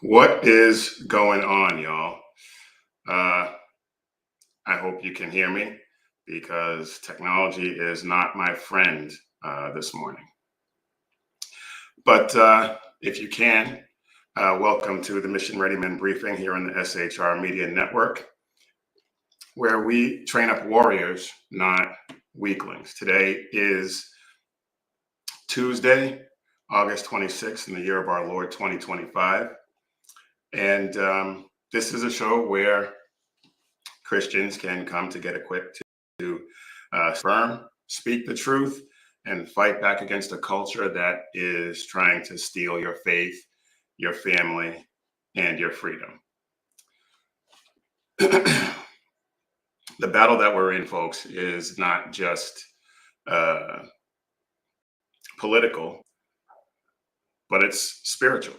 What is going on, y'all? Uh, I hope you can hear me because technology is not my friend this morning. But if you can, welcome to the Mission Ready Men briefing here on the SHR Media Network, where we train up warriors, not weaklings. Today is Tuesday, August 26th, in the year of our Lord 2025. And this is a show where Christians can come to get equipped to affirm, speak the truth, and fight back against a culture that is trying to steal your faith, your family, and your freedom. The battle that we're in, folks, is not just political, but it's spiritual.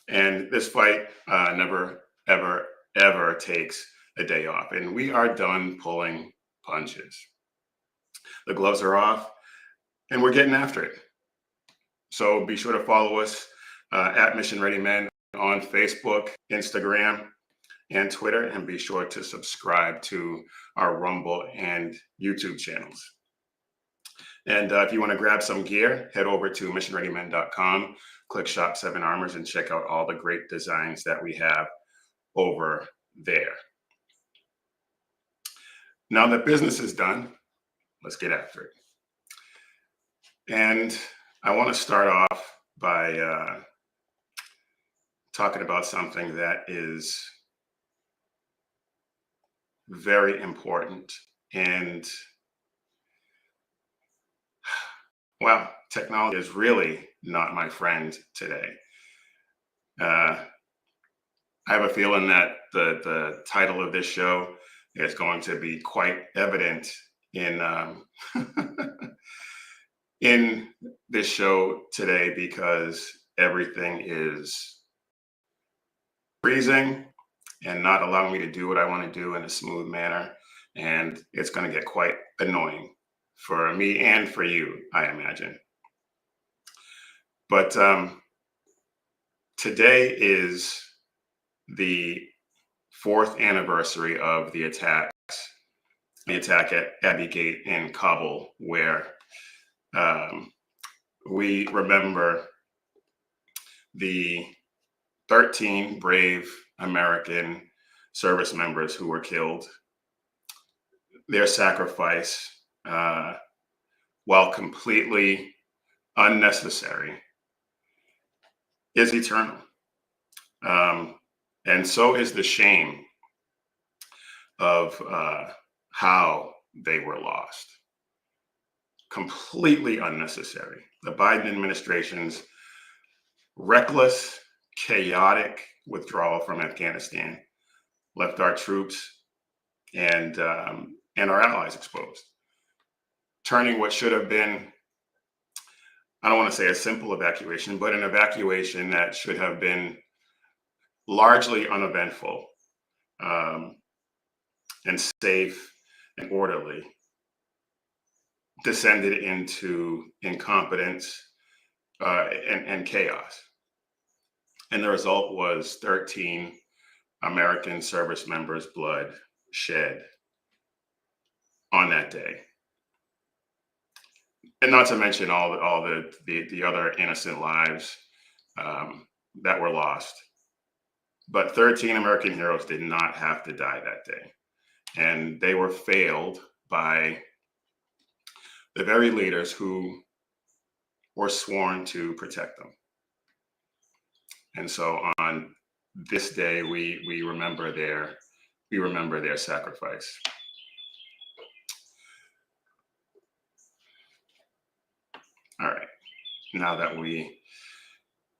And this fight never, ever, ever takes a day off. And we are done pulling punches. The gloves are off and we're getting after it. So be sure to follow us at Mission Ready Men on Facebook, Instagram, and Twitter. And be sure to subscribe to our Rumble and YouTube channels. And if you want to grab some gear, head over to missionreadymen.com, click Shop 7 Armors, and check out all the great designs that we have over there. Now that business is done, let's get after it. And I want to start off by talking about something that is very important. And well, technology is really not my friend today. I have a feeling that the title of this show is going to be quite evident in in this show today, because everything is freezing and not allowing me to do what I want to do in a smooth manner. And it's going to get quite annoying for me and for you, I imagine. But today is the 4th anniversary of the attack at Abbey Gate in Kabul, where we remember the 13 brave American service members who were killed. Their sacrifice, while completely unnecessary, is eternal. And so is the shame of how they were lost. Completely unnecessary. The Biden administration's reckless, chaotic withdrawal from Afghanistan left our troops and our allies exposed, turning what should have been, I don't want to say a simple evacuation, but an evacuation that should have been largely uneventful and safe and orderly, descended into incompetence and chaos. And the result was 13 American service members' blood shed on that day. And not to mention all the other innocent lives that were lost. But 13 American heroes did not have to die that day. And they were failed by the very leaders who were sworn to protect them. And so on this day, we remember their sacrifice. All right. Now that we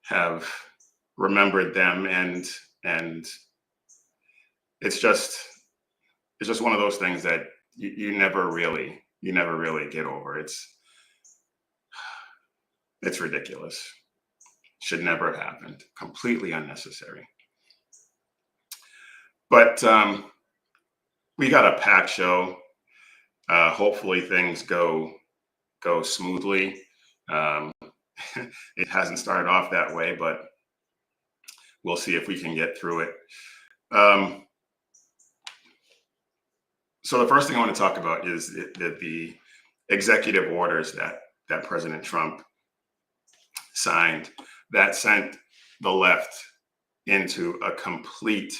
have remembered them, and it's just one of those things that you never really get over. It's ridiculous. Should never have happened. Completely unnecessary. But we got a packed show. Hopefully things go smoothly. It hasn't started off that way, but we'll see if we can get through it. Um, so the first thing I want to talk about is the executive orders that President Trump signed that sent the left into a complete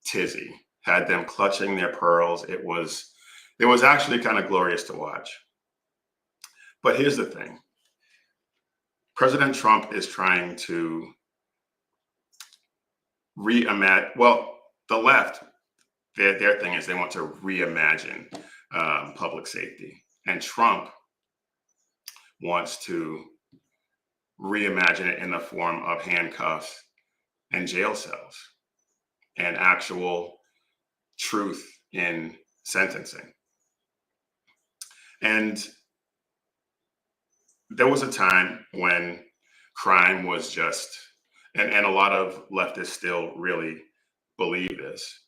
tizzy, had them clutching their pearls. It was actually kind of glorious to watch. But here's the thing. President Trump is trying to reimagine, well, the left, their thing is they want to reimagine public safety. And Trump wants to reimagine it in the form of handcuffs and jail cells and actual truth in sentencing. And there was a time when crime was just, and a lot of leftists still really believe this,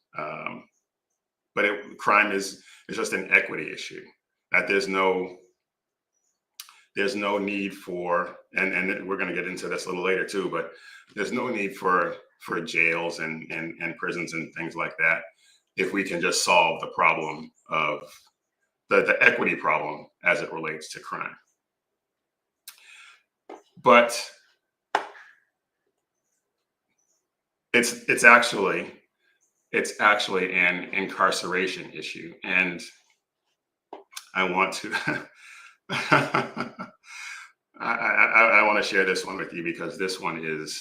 but crime is just an equity issue, that there's no need for, and we're going to get into this a little later too, but there's no need for jails and prisons and things like that if we can just solve the problem of the equity problem as it relates to crime. But it's actually an incarceration issue, and I want to I want to share this one with you because this one is,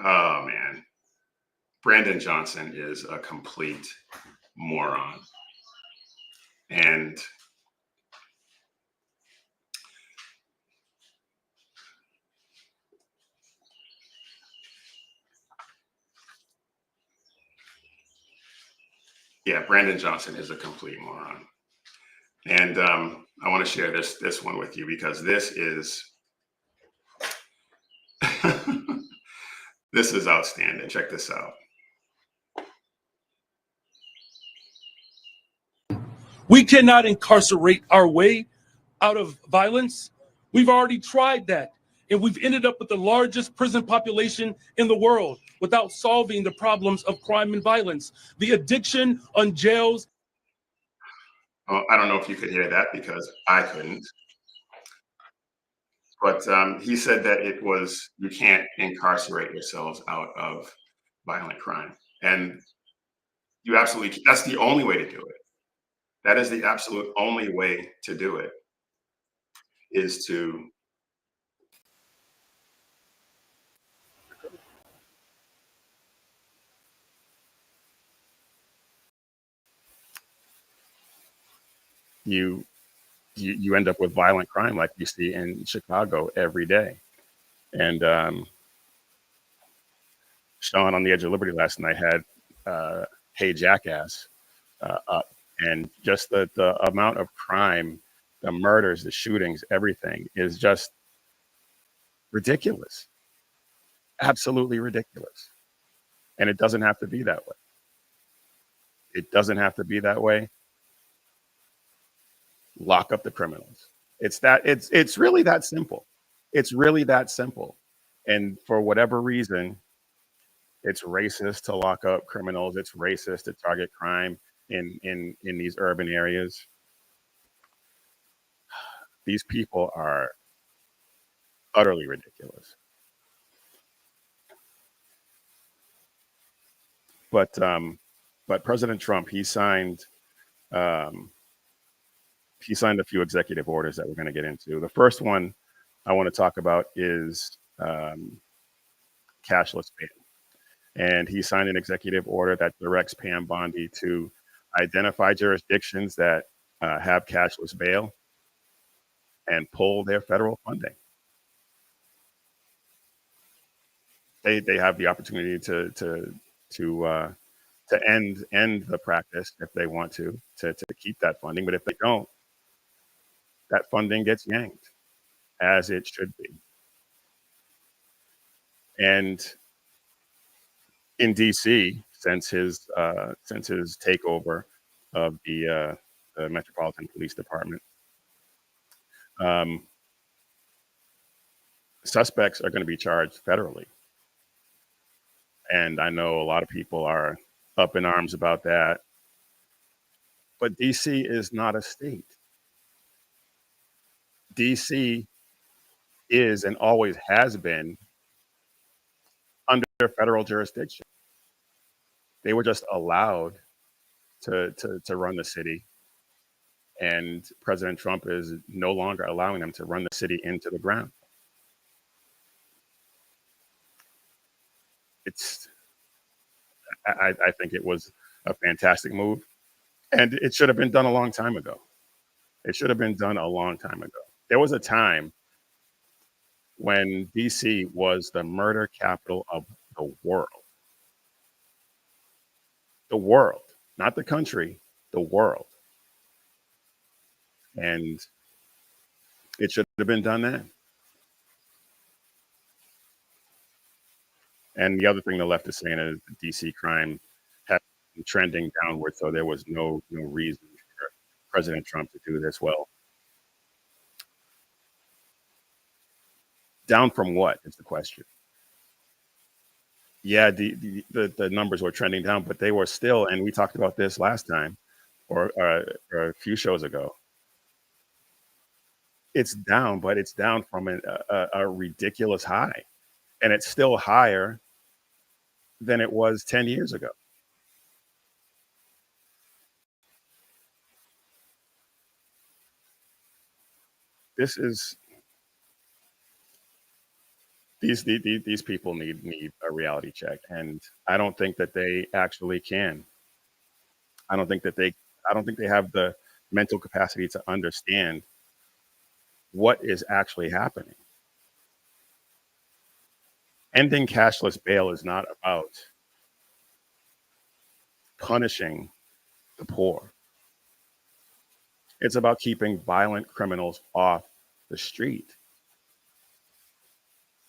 oh man, Brandon Johnson is a complete moron. And yeah, Brandon Johnson is a complete moron. And I want to share this one with you because this is this is outstanding. Check this out. We cannot incarcerate our way out of violence. We've already tried that, and we've ended up with the largest prison population in the world without solving the problems of crime and violence. The addiction on jails. Well, I don't know if you could hear that because I couldn't. But he said that you can't incarcerate yourselves out of violent crime. And you absolutely, that's the only way to do it. That is the absolute only way to do it, is to you end up with violent crime like you see in Chicago every day. And Sean on the Edge of Liberty last night had Hey Jackass up, and just the amount of crime, the murders, the shootings, everything is just ridiculous. Absolutely ridiculous. And it doesn't have to be that way. It doesn't have to be that way. Lock up the criminals. It's really that simple. It's really that simple. And for whatever reason, it's racist to lock up criminals. It's racist to target crime in these urban areas. These people are utterly ridiculous. But President Trump, he signed a few executive orders that we're going to get into. The first one I want to talk about is cashless payment. And he signed an executive order that directs Pam Bondi to identify jurisdictions that have cashless bail and pull their federal funding. They have the opportunity to end the practice if they want to keep that funding. But if they don't, that funding gets yanked, as it should be. And in DC, since his takeover of the Metropolitan Police Department, suspects are going to be charged federally. And I know a lot of people are up in arms about that. But DC is not a state. DC is and always has been under federal jurisdiction. They were just allowed to run the city. And President Trump is no longer allowing them to run the city into the ground. It's, I think it was a fantastic move. And it should have been done a long time ago. It should have been done a long time ago. There was a time when DC was the murder capital of the world. The world, not the country, the world. And it should have been done then. And the other thing the left is saying is DC crime has been trending downward, so there was no reason for President Trump to do this. Well, down from what is the question? Yeah, the numbers were trending down, but they were still, and we talked about this last time or a few shows ago. It's down, but it's down from a ridiculous high, and it's still higher than it was 10 years ago. This is these people need a reality check, and I don't think that they actually can. I don't think that I don't think they have the mental capacity to understand what is actually happening. Ending cashless bail is not about punishing the poor. It's about keeping violent criminals off the street.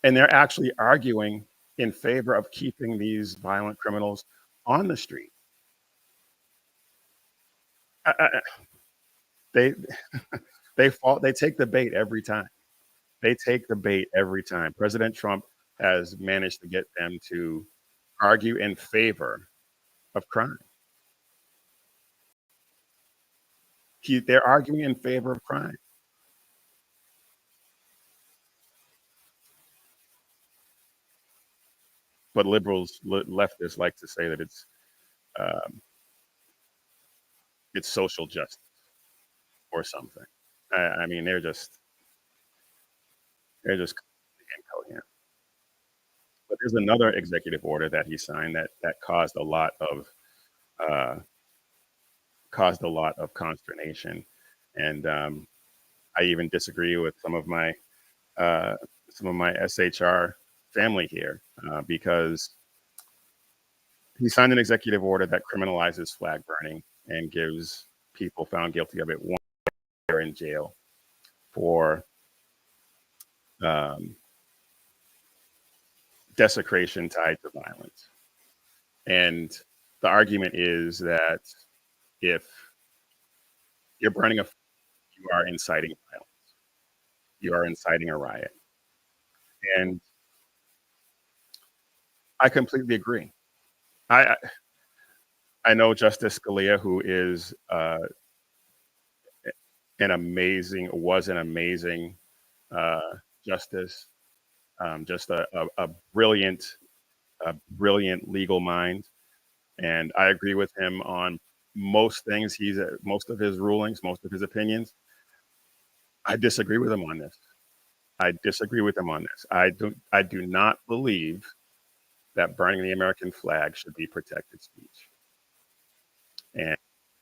And they're actually arguing in favor of keeping these violent criminals on the street. They they take the bait every time. They take the bait every time. President Trump has managed to get them to argue in favor of crime. They're arguing in favor of crime. But liberals, leftists like to say that um, it's social justice or something. I mean, they're just incoherent. But there's another executive order that he signed that uh, caused a lot of consternation, and I even disagree with uh, some of my SHR family here because he signed an executive order that criminalizes flag burning and gives people found guilty of it 1 year in jail for um, desecration tied to violence. And the argument is that if you're burning you are inciting violence, you are inciting a riot. And I completely agree. I I know Justice Scalia, who is was an amazing uh, justice, just a brilliant legal mind, and I agree with him on most things. Most of his rulings, most of his opinions. I disagree with him on this. I disagree with him on this. I do not believe that burning the American flag should be protected speech. And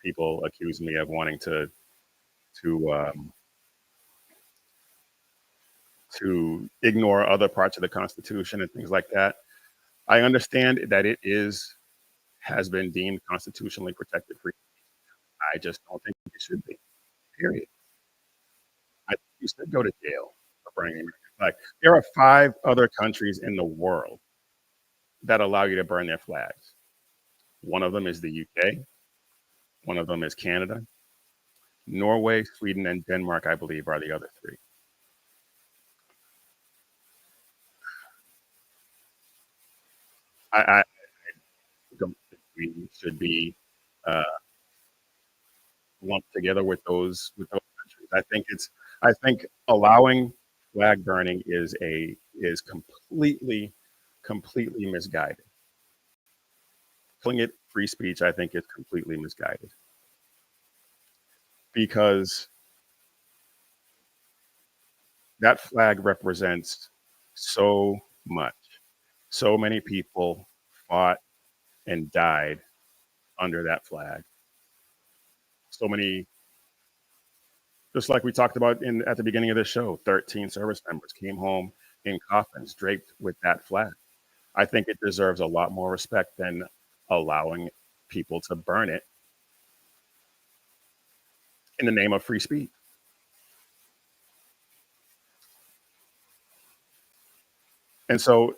people accuse me of wanting to to ignore other parts of the Constitution and things like that. I understand that has been deemed constitutionally protected free. I just don't think it should be. Period. I think you should go to jail for burning the American flag. There are 5 other countries in the world that allow you to burn their flags. One of them is the UK. One of them is Canada. Norway, Sweden, and Denmark, I believe, are the other 3. I don't think we should be uh, lumped together with those countries. I think allowing flag burning is completely misguided. Calling it free speech, I think, is completely misguided because that flag represents so much. So many people fought and died under that flag. So many, just like we talked about in at the beginning of the show, 13 service members came home in coffins draped with that flag. I think it deserves a lot more respect than allowing people to burn it in the name of free speech. And so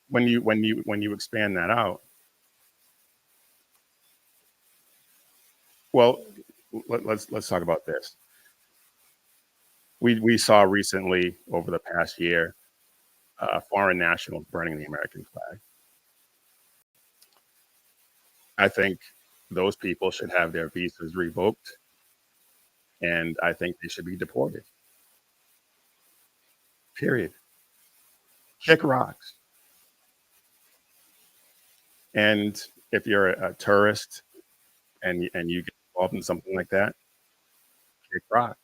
when you expand that out, well, let's talk about this. We saw recently over the past year foreign nationals burning the American flag. I think those people should have their visas revoked, and I think they should be deported. Period. Kick rocks. And if you're a tourist and you get involved in something like that, kick rocks.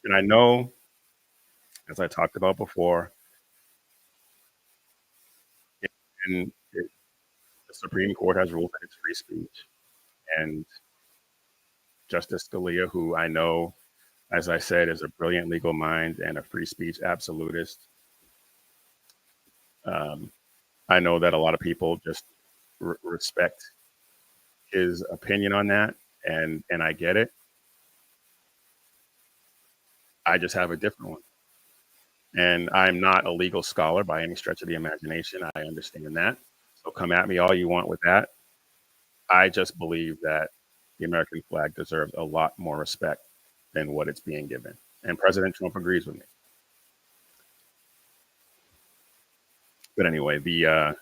And I know, as I talked about before, and the Supreme Court has ruled that it's free speech. And Justice Scalia, who I know, as I said, is a brilliant legal mind and a free speech absolutist, um, I know that a lot of people just respect his opinion on that, and I get it. I just have a different one. And I'm not a legal scholar by any stretch of the imagination. I understand that. So come at me all you want with that. I just believe that the American flag deserves a lot more respect than what it's being given. And President Trump agrees with me. But anyway, the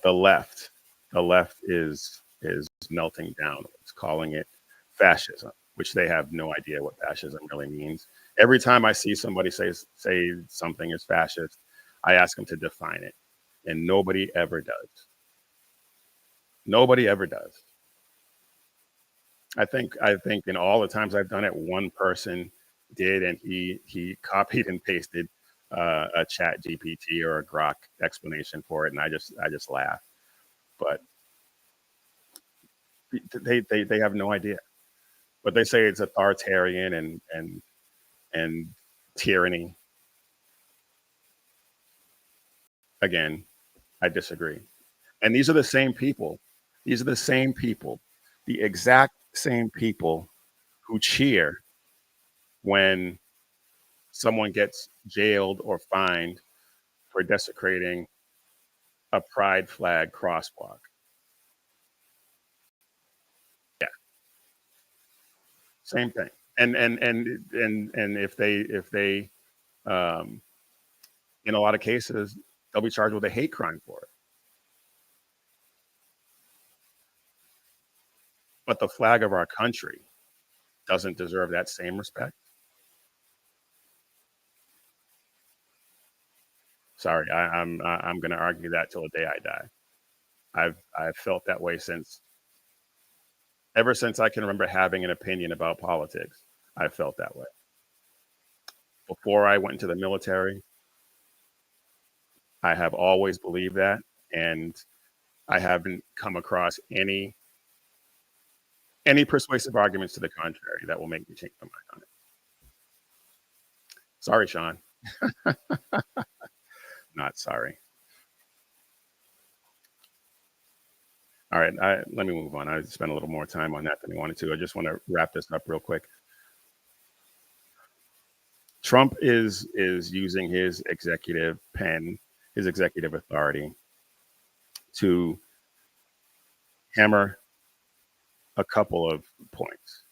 left, the left is melting down. It's calling it fascism, which they have no idea what fascism really means. Every time I see somebody say something is fascist, I ask them to define it, and nobody ever does. Nobody ever does. I think in all the times I've done it, one person did, and he copied and pasted a Chat GPT or a Grok explanation for it, and I just laugh. But they have no idea. But they say it's authoritarian and tyranny. Again, I disagree. And these are the same people. These are the same people, the exact same people who cheer when someone gets jailed or fined for desecrating a pride flag crosswalk. Yeah, same thing. And if they um, in a lot of cases they'll be charged with a hate crime for it. But the flag of our country doesn't deserve that same respect. Sorry, I'm going to argue that till the day I die. I've felt that way since ever since I can remember having an opinion about politics. I felt that way. Before I went into the military, I have always believed that, and I haven't come across any persuasive arguments to the contrary that will make me change my mind on it. Sorry, Sean. Not sorry. All right, let me move on. I spent a little more time on that than I wanted to. I just want to wrap this up real quick. Trump is using his executive pen, his executive authority, to hammer a couple of points.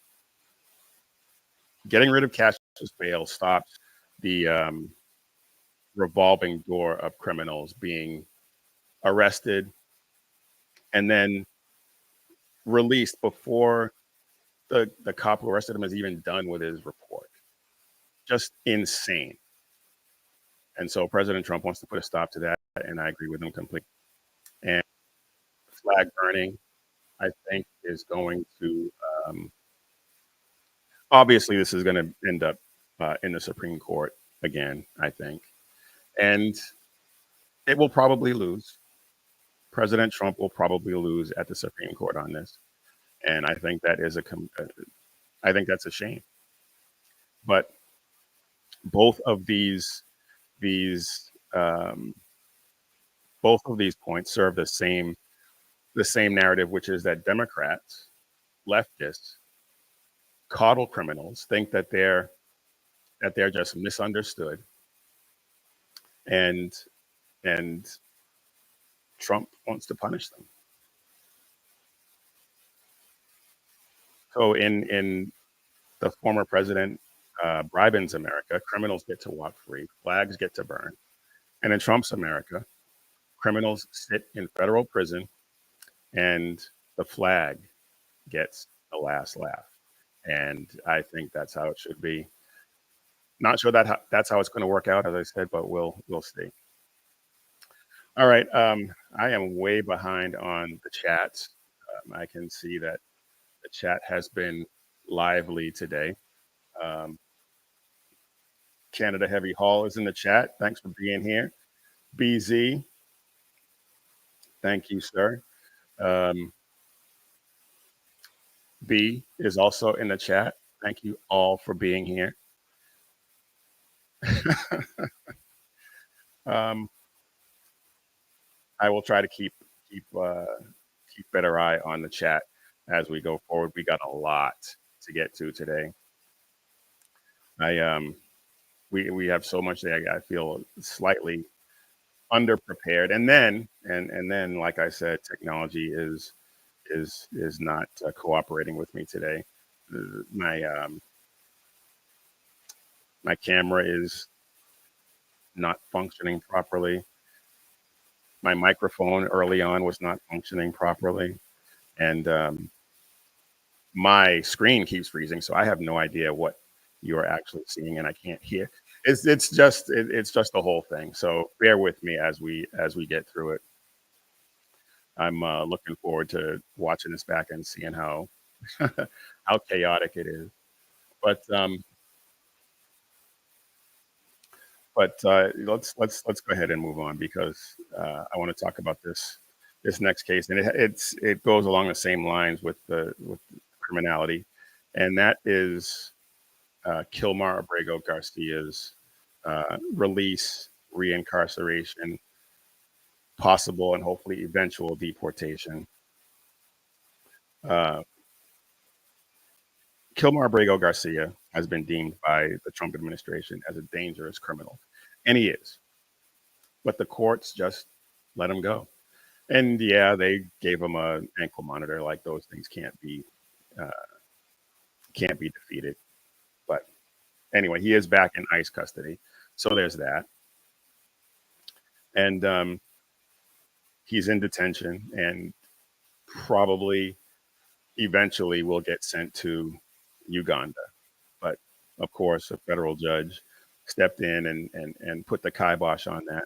Getting rid of cashless bail stops the revolving door of criminals being arrested and then released before the cop who arrested him is even done with his report. Just insane. And so President Trump wants to put a stop to that, and I agree with him completely. And flag burning, I think, is going to obviously this is going to end up in the Supreme Court again, I think, and it will probably lose. President Trump will probably lose at the Supreme Court on this, and I think that is I think that's a shame. But both of these both of these points serve the same narrative, which is that Democrats, leftists, coddle criminals, think that they're just misunderstood, and and Trump wants to punish them. So in the former president Biden's America, criminals get to walk free, flags get to burn, and in Trump's America, criminals sit in federal prison, and the flag gets the last laugh. And I think that's how it should be. Not sure that's how it's going to work out, as I said, but we'll see. All right, I am way behind on the chat. I can see that the chat has been lively today. Um, Canada Heavy Hall is in the chat. Thanks for being here. BZ, thank you, sir. Um, B is also in the chat. Thank you all for being here. um, I will try to keep better eye on the chat as we go forward. We got a lot to get to today. We have so much that I feel slightly underprepared, and then like I said, technology is not cooperating with me today. My my camera is not functioning properly. My microphone early on was not functioning properly, and my screen keeps freezing, so I have no idea what you are actually seeing, and I can't hear. It's just the whole thing. So bear with me as we get through it. I'm looking forward to watching this back and seeing how how chaotic it is. But let's go ahead and move on, because I want to talk about this next case, and it goes along the same lines with the criminality, and that is Kilmar Abrego Garcia's release, reincarceration, possible and hopefully eventual deportation. Uh, Kilmar Abrego Garcia has been deemed by the Trump administration as a dangerous criminal, and he is. But the courts just let him go. And yeah, they gave him an ankle monitor. Like, those things uh, can't be defeated. But anyway, he is back in ICE custody, so there's that. And he's in detention, and probably eventually will get sent to Uganda. But of course, a federal judge stepped in and put the kibosh on that.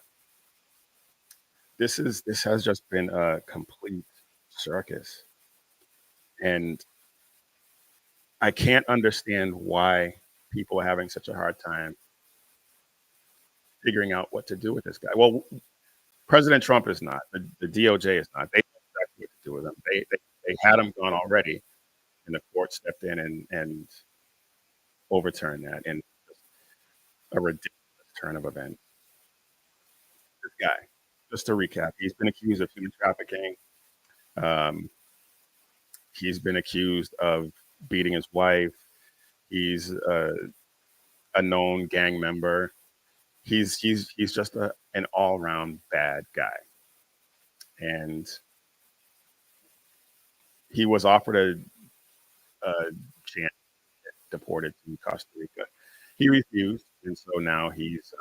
This has just been a complete circus, and I can't understand why people are having such a hard time figuring out what to do with this guy. Well, President Trump is not. The DOJ is not. They know exactly what to do with him. They had him gone already, and the court stepped in and overturned that in a ridiculous turn of events. This guy, just to recap, he's been accused of human trafficking. Um, he's been accused of beating his wife. He's a known gang member. He's just an all round bad guy, and he was offered a chance to get deported to Costa Rica. He refused, and so now he's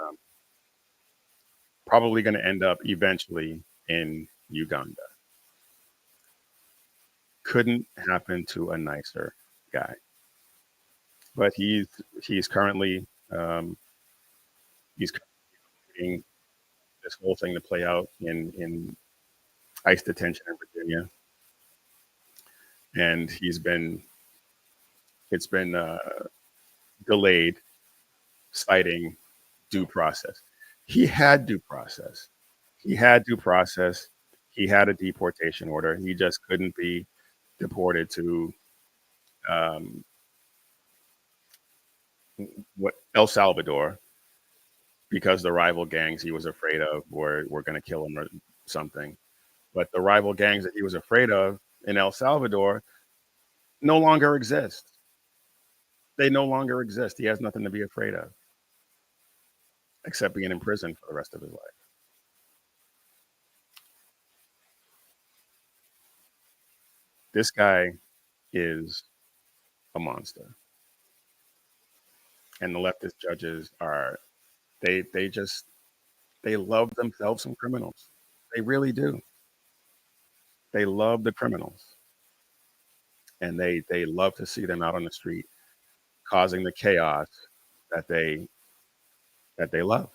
probably going to end up eventually in Uganda. Couldn't happen to a nicer guy. But he's currently he's getting this whole thing to play out in ICE detention in Virginia, and it's been delayed, citing due process. He had due process. He had due process. He had a deportation order. He just couldn't be deported to um, what El Salvador because the rival gangs he was afraid of were going to kill him or something. But the rival gangs that he was afraid of in El Salvador no longer exist. They no longer exist. He has nothing to be afraid of except being in prison for the rest of his life. This guy is a monster. And the leftist judges are they love themselves some criminals. They really do. They love the criminals. And they love to see them out on the street causing the chaos that they love.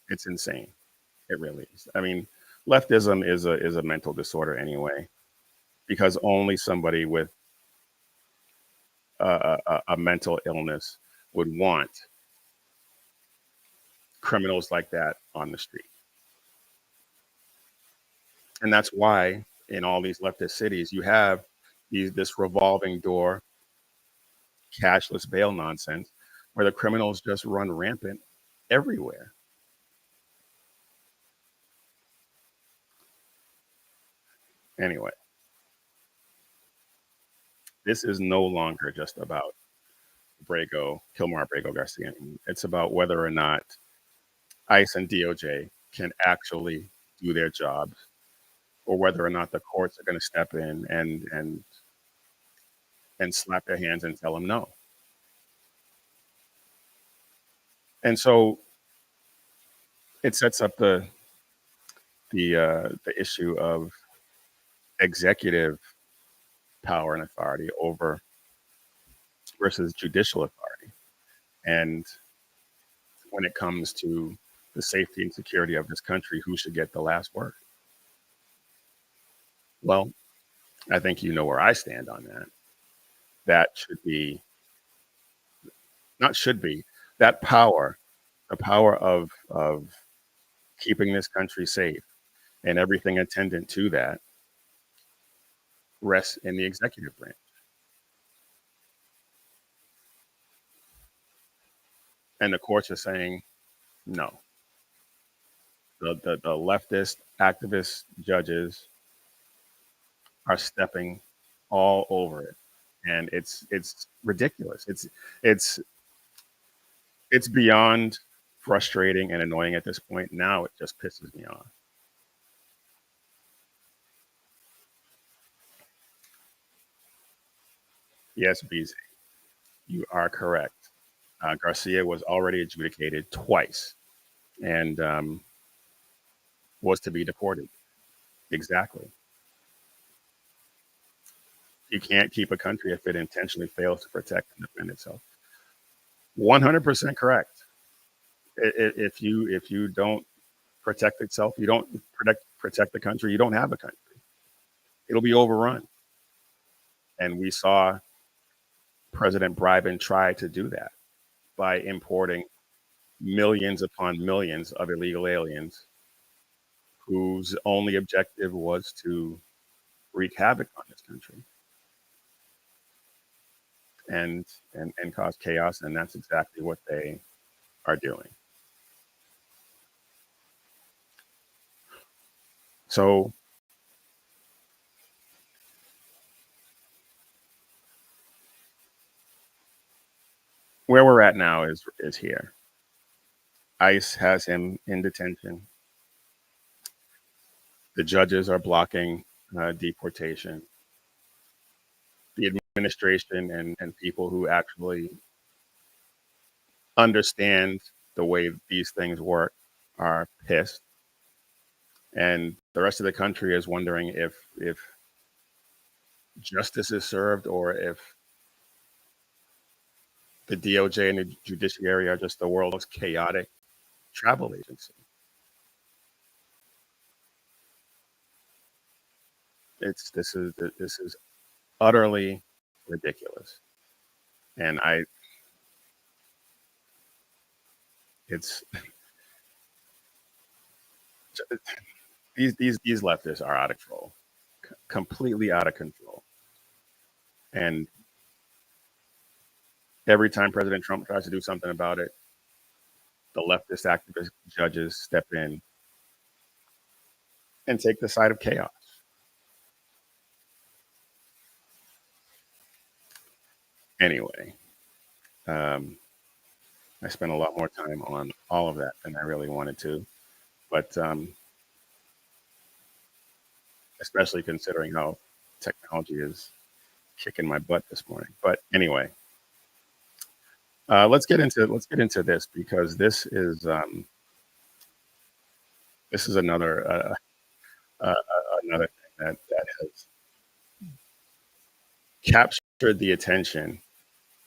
It's insane. It really is. I mean, leftism is a mental disorder anyway, because only somebody with a mental illness would want criminals like that on the street. And that's why in all these leftist cities, you have this revolving door, cashless bail nonsense, where the criminals just run rampant everywhere. Anyway, this is no longer just about Abrego Garcia. It's about whether or not ICE and DOJ can actually do their jobs, or whether or not the courts are going to step in and slap their hands and tell them no. And so it sets up the issue of executive power and authority over versus judicial authority. And when it comes to the safety and security of this country, who should get the last word? Well, I think you know where I stand on that. That should be, not should be, that power, the power of keeping this country safe and everything attendant to that rests in the executive branch. And the courts are saying no. The leftist activist judges are stepping all over it, and it's ridiculous. It's beyond frustrating and annoying at this point. Now it just pisses me off. Yes, BZ, you are correct. Garcia was already adjudicated twice and was to be deported. Exactly. You can't keep a country if it intentionally fails to protect and defend itself. 100% correct. If you don't protect itself, you don't protect the country, you don't have a country. It'll be overrun. And we saw President Biden try to do that by importing millions upon millions of illegal aliens whose only objective was to wreak havoc on this country and cause chaos. And that's exactly what they are doing. So where we're at now is here. ICE has him in detention. The judges are blocking deportation. The administration and people who actually understand the way these things work are pissed, and the rest of the country is wondering if justice is served or if the DOJ and the judiciary are just the world's most chaotic travel agency. This is utterly ridiculous, and it's these leftists are out of control, completely out of control, and every time President Trump tries to do something about it, the leftist activist judges step in and take the side of chaos. Anyway, um, I spent a lot more time on all of that than I really wanted to, but especially considering how technology is kicking my butt this morning. But anyway, let's get into this, because this is another another thing that has captured the attention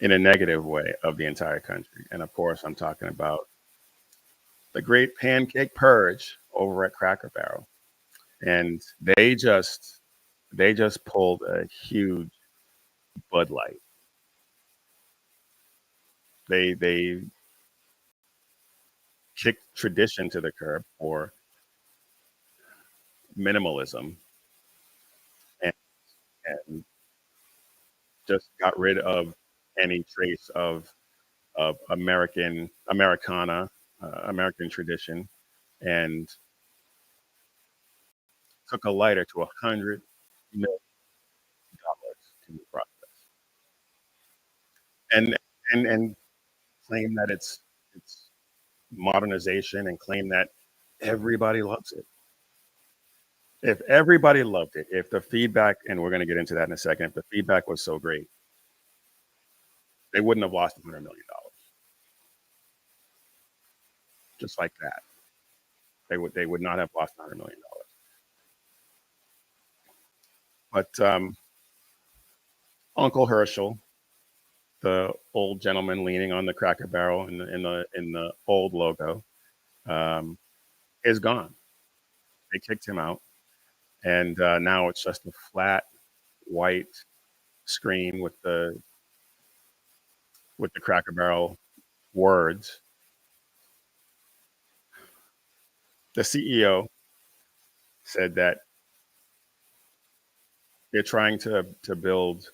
in a negative way of the entire country. And of course, I'm talking about the Great Pancake Purge over at Cracker Barrel. And they just pulled a huge Bud Light. They kicked tradition to the curb for minimalism, and, and just got rid of any trace of Americana, American tradition, and took a lighter to $100 million in the process, and and claim that it's modernization, and claim that everybody loves it. If everybody loved it, if the feedback, and we're going to get into that in a second, if the feedback was so great, they wouldn't have lost $100 million just like that. They would not have lost $100 million. But Uncle Herschel, the old gentleman leaning on the Cracker Barrel in the old logo, um, is gone. They kicked him out, and now it's just a flat white screen with the Cracker Barrel words. The CEO said that they're trying to build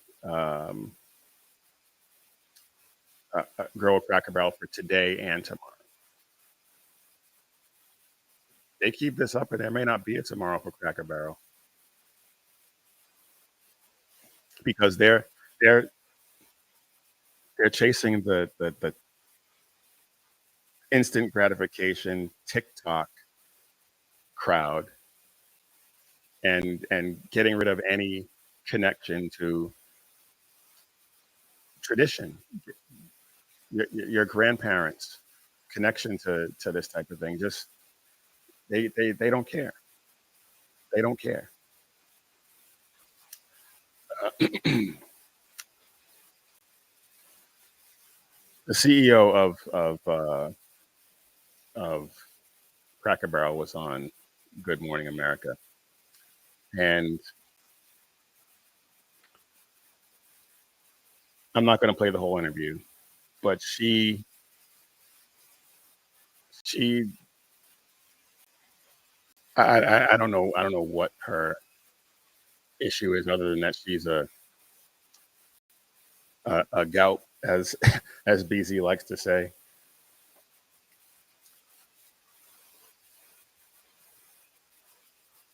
grow a Cracker Barrel for today and tomorrow. They keep this up, and there may not be a tomorrow for Cracker Barrel, because they're chasing the instant gratification TikTok crowd, and getting rid of any connection to tradition, your grandparents' connection to this type of thing. Just they don't care. They don't care. The CEO of Cracker Barrel was on Good Morning America, and I'm not going to play the whole interview, but she I don't know what her issue is, other than that she's a gout, as as BZ likes to say.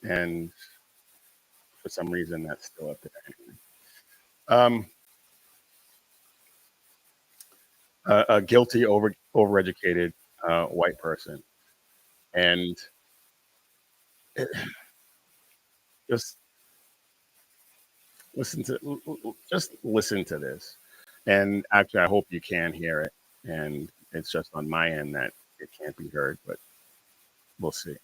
And for some reason that's still up there. Anyway. A guilty, overeducated white person, and it, just listen to this. And actually, I hope you can hear it, and It's just on my end that it can't be heard, but we'll see.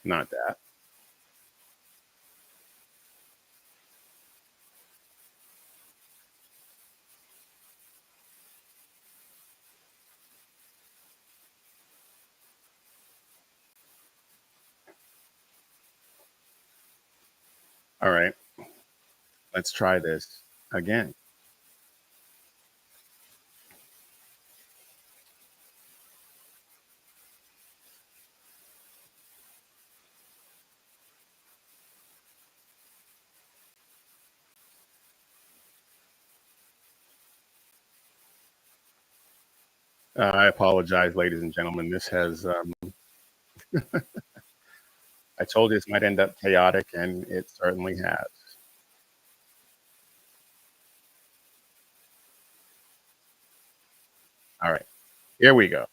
Not that. All right, let's try this again. I apologize, ladies and gentlemen. This has, I told you this might end up chaotic, and it certainly has. All right, here we go.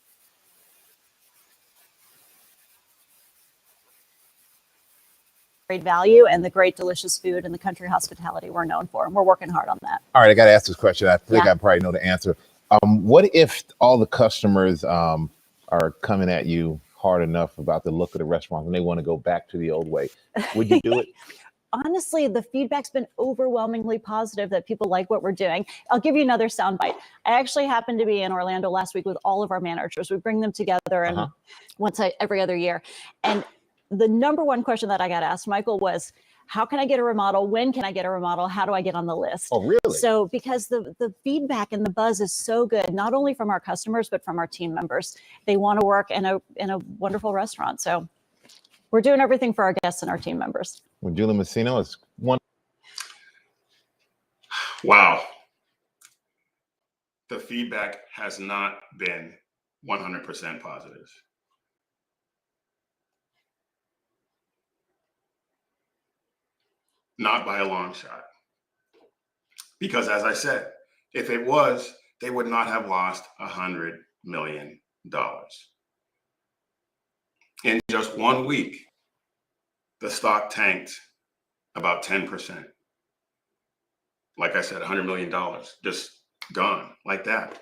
Great value and the great delicious food and the country hospitality we're known for. And we're working hard on that. All right, I got to ask this question. I think Yeah. I probably know the answer. What if all the customers are coming at you hard enough about the look of the restaurant and they want to go back to the old way? Would you do it? Honestly, the feedback's been overwhelmingly positive that people like what we're doing. I'll give you another soundbite. I actually happened to be in Orlando last week with all of our managers. We bring them together and every other year. And the number one question that I got asked, Michael, was, how can I get a remodel? When can I get a remodel? How do I get on the list? Oh, really? So because the feedback and the buzz is so good, not only from our customers, but from our team members. They want to work in a wonderful restaurant. So we're doing everything for our guests and our team members. Well, Julie Messino is one. Wow. The feedback has not been 100% positive. Not by a long shot. Because as I said, if it was, they would not have lost $100 million. In just 1 week, the stock tanked about 10%. Like I said, $100 million just gone like that.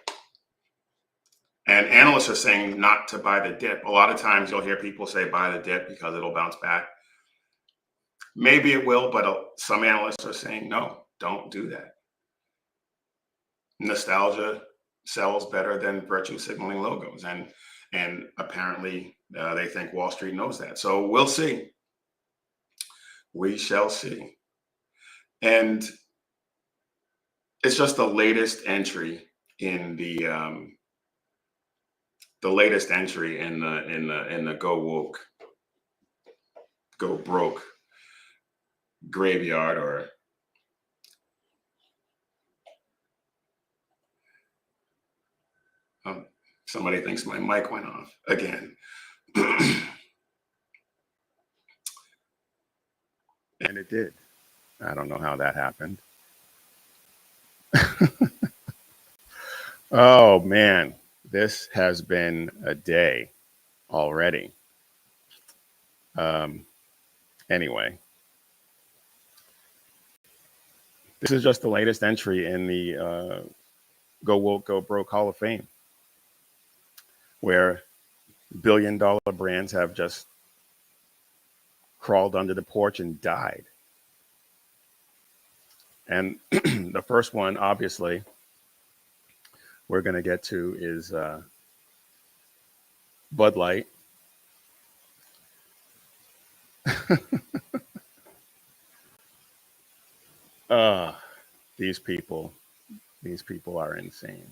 And analysts are saying not to buy the dip. A lot of times you'll hear people say buy the dip because it'll bounce back. Maybe it will, but some analysts are saying no, don't do that. Nostalgia sells better than virtue signaling logos, and apparently they think Wall Street knows that. So we'll see. We shall see. And it's just the latest entry in the go woke, go broke graveyard, or somebody thinks my mic went off again. And it did. I don't know how that happened. Oh, man. This has been a day already. Anyway. This is just the latest entry in the Go Woke, Go Broke Hall of Fame, where billion-dollar brands have just crawled under the porch and died. And the first one, obviously, we're going to get to is Bud Light. These people are insane.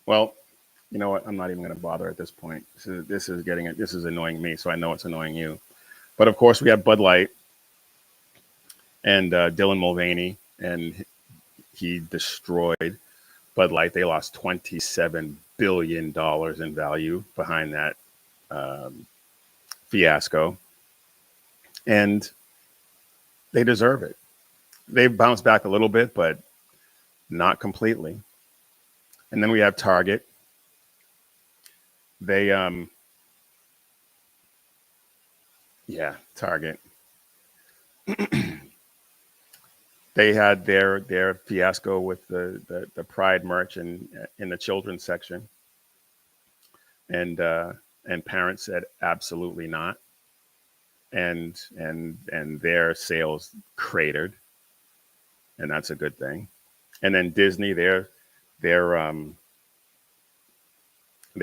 Well, you know what? I'm not even going to bother at this point. This is annoying me, so I know it's annoying you. But of course, we have Bud Light and Dylan Mulvaney, and he destroyed Bud Light. They lost $27 billion in value behind that fiasco, and they deserve it. They've bounced back a little bit, but not completely. And then we have Target. They Target. They had their fiasco with the Pride merch in the children's section, and parents said absolutely not, and their sales cratered, and that's a good thing. And then Disney, their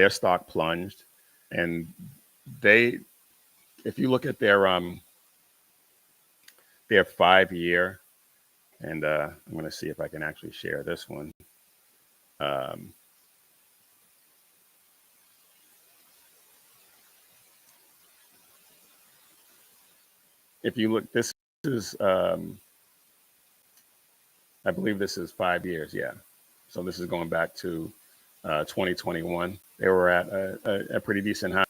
stock plunged, and if you look at their 5-year, and I'm going to see if I can actually share this one. If you look, this is, I believe this is 5 years. Yeah. So this is going back to 2021. They were at a pretty decent high.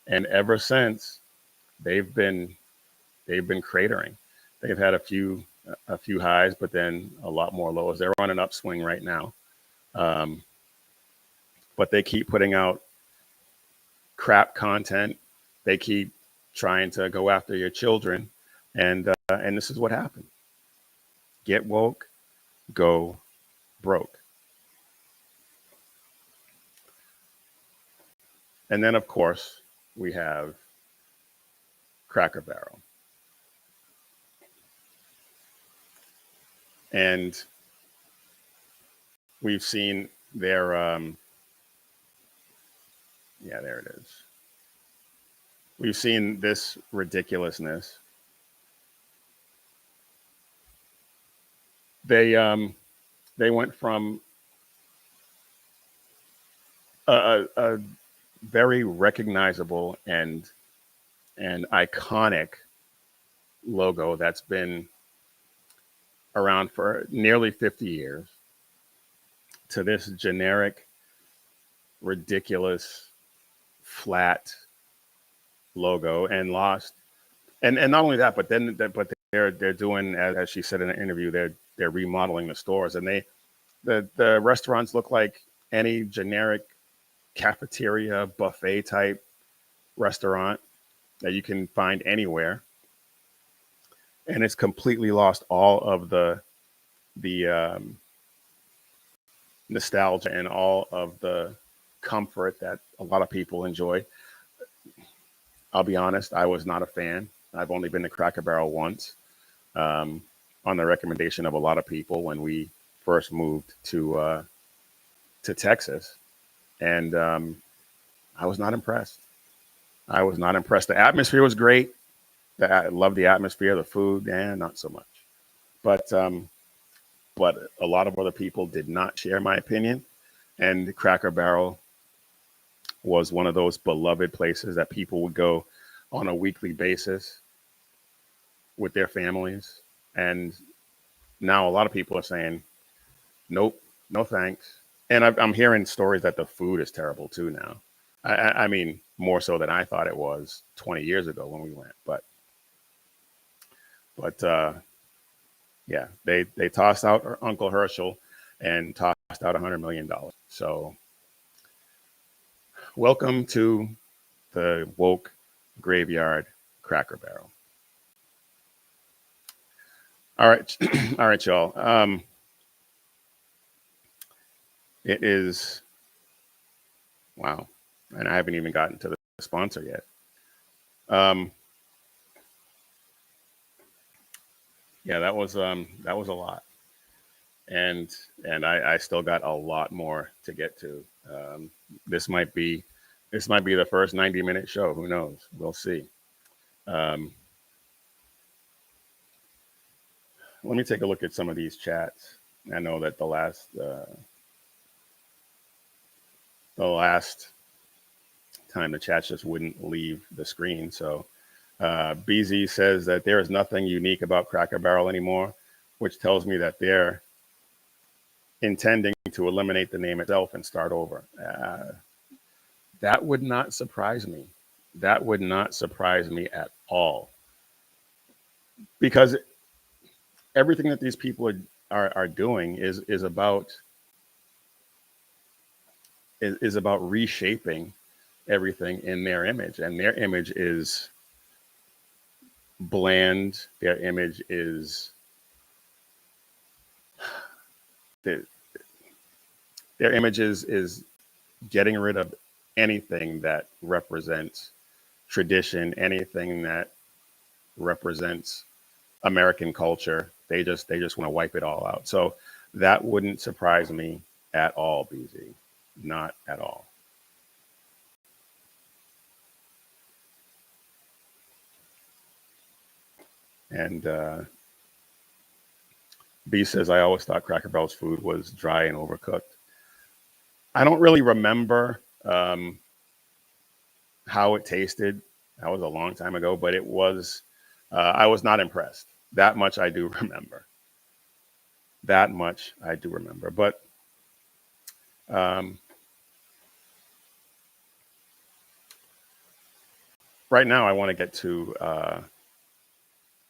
And ever since, they've been cratering. They've had a few highs, but then a lot more lows. They're on an upswing right now. But they keep putting out crap content. They keep trying to go after your children. And this is what happened. Get woke, go broke. And then, of course, we have Cracker Barrel. And we've seen their, there it is. We've seen this ridiculousness. They went from a very recognizable and iconic logo that's been around for nearly 50 years to this generic, ridiculous, flat logo, and lost. And not only that, but they're doing, as she said in an interview, they're remodeling the stores, and the restaurants look like any generic cafeteria buffet type restaurant that you can find anywhere. And it's completely lost all of the nostalgia and all of the comfort that a lot of people enjoy. I'll be honest, I was not a fan. I've only been to Cracker Barrel once, on the recommendation of a lot of people when we first moved to Texas, and I was not impressed. I was not impressed. The atmosphere was great. I love the atmosphere. The food, not so much. But a lot of other people did not share my opinion, and Cracker Barrel was one of those beloved places that people would go on a weekly basis with their families. And now a lot of people are saying, nope, no thanks. And I'm hearing stories that the food is terrible too now. I mean, more so than I thought it was 20 years ago when we went. But they tossed out Uncle Herschel and tossed out $100 million. So welcome to the woke graveyard, Cracker Barrel. All right, all right, y'all. It is, wow, and I haven't even gotten to the sponsor yet. That was a lot, and I still got a lot more to get to. This might be the first 90-minute show. Who knows? We'll see. Let me take a look at some of these chats. I know that the last time the chat just wouldn't leave the screen. So BZ says that there is nothing unique about Cracker Barrel anymore, which tells me that they're intending to eliminate the name itself and start over. That would not surprise me. That would not surprise me at all. Because everything that these people are doing is about reshaping everything in their image, and their image is bland. Their image is their image is getting rid of anything that represents tradition, anything that represents American culture. They just want to wipe it all out. So that wouldn't surprise me at all, BZ. Not at all. And B says, I always thought Cracker Barrel's food was dry and overcooked. I don't really remember how it tasted. That was a long time ago, but it was, I was not impressed. That much I do remember. That much I do remember. But right now I want to get to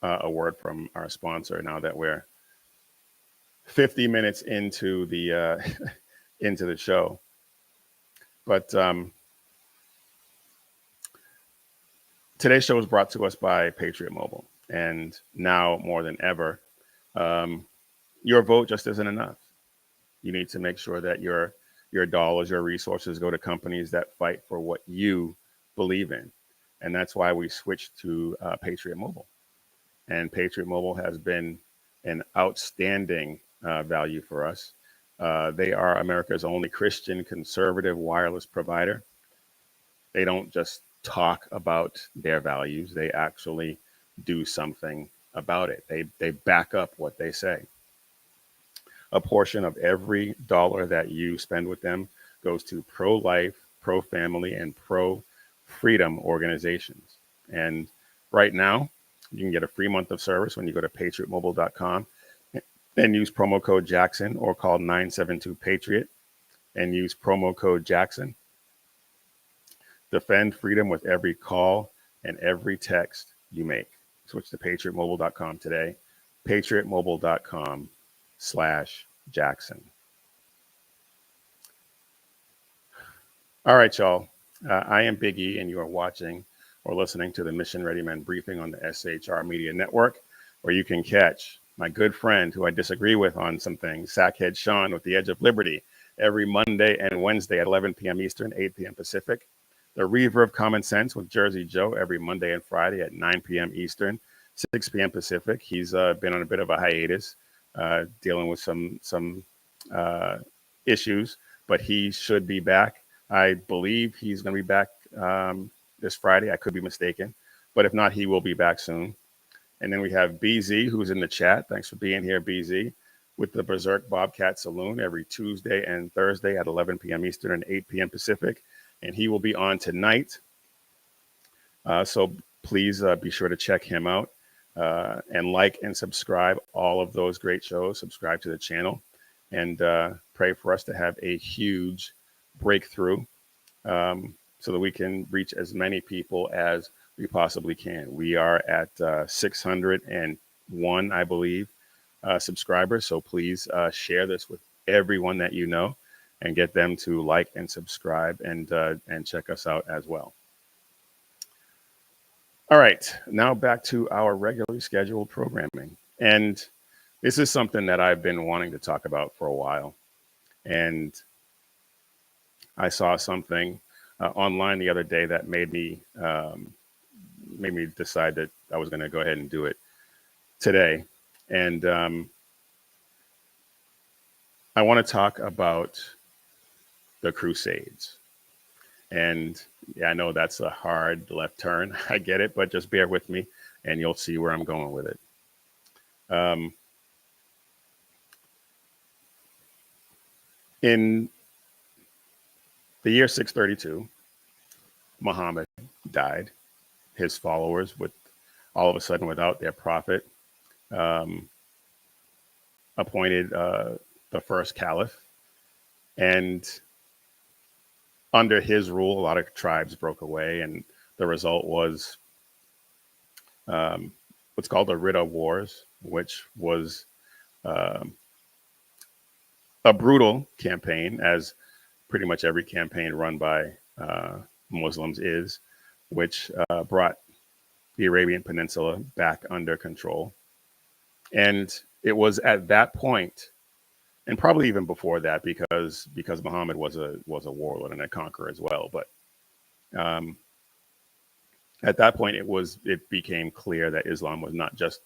a word from our sponsor now that we're 50 minutes into the into the show. But today's show is brought to us by Patriot Mobile, and now more than ever, your vote just isn't enough. You need to make sure that your dollars, your resources go to companies that fight for what you believe in, and that's why we switched to Patriot Mobile. And Patriot Mobile has been an outstanding value for us. They are America's only Christian conservative wireless provider. They don't just talk about their values, they actually do something about it. They back up what they say. A portion of every dollar that you spend with them goes to pro-life, pro-family, and pro-freedom organizations. And right now, you can get a free month of service when you go to patriotmobile.com and use promo code Jackson, or call 972-PATRIOT and use promo code Jackson. Defend freedom with every call and every text you make. Switch to patriotmobile.com today. patriotmobile.com/Jackson. All right, y'all. I am Big E, and you are watching or listening to the Mission Ready Men briefing on the SHR Media Network, where you can catch my good friend who I disagree with on some things, Sackhead Sean with The Edge of Liberty, every Monday and Wednesday at 11 p.m. Eastern, 8 p.m. Pacific. The Reaver of Common Sense with Jersey Joe every Monday and Friday at 9 p.m. Eastern, 6 p.m. Pacific. He's been on a bit of a hiatus, dealing with some issues, but he should be back. I believe he's going to be back this Friday. I could be mistaken, but if not, he will be back soon. And then we have BZ, who's in the chat. Thanks for being here, BZ, with the Berserk Bobcat Saloon every Tuesday and Thursday at 11 p.m. Eastern and 8 p.m. Pacific. And he will be on tonight. So please be sure to check him out and like and subscribe all of those great shows. Subscribe to the channel and pray for us to have a huge breakthrough so that we can reach as many people as we possibly can. We are at 601, I believe, subscribers. So please share this with everyone that you know and get them to like and subscribe and check us out as well. All right, now back to our regularly scheduled programming. And this is something that I've been wanting to talk about for a while. And I saw something online the other day that made me decide that I was going to go ahead and do it today. And I want to talk about the Crusades. And yeah, I know that's a hard left turn. I get it, but just bear with me and you'll see where I'm going with it. In the year 632, Muhammad died. His followers, with all of a sudden without their prophet, appointed the first caliph, And under his rule, a lot of tribes broke away, and the result was what's called the Ridda Wars, which was a brutal campaign, as pretty much every campaign run by Muslims is, which brought the Arabian Peninsula back under control. And it was at that point, and probably even before that, because Muhammad was a warlord and a conqueror as well. But at that point, it became clear that Islam was not just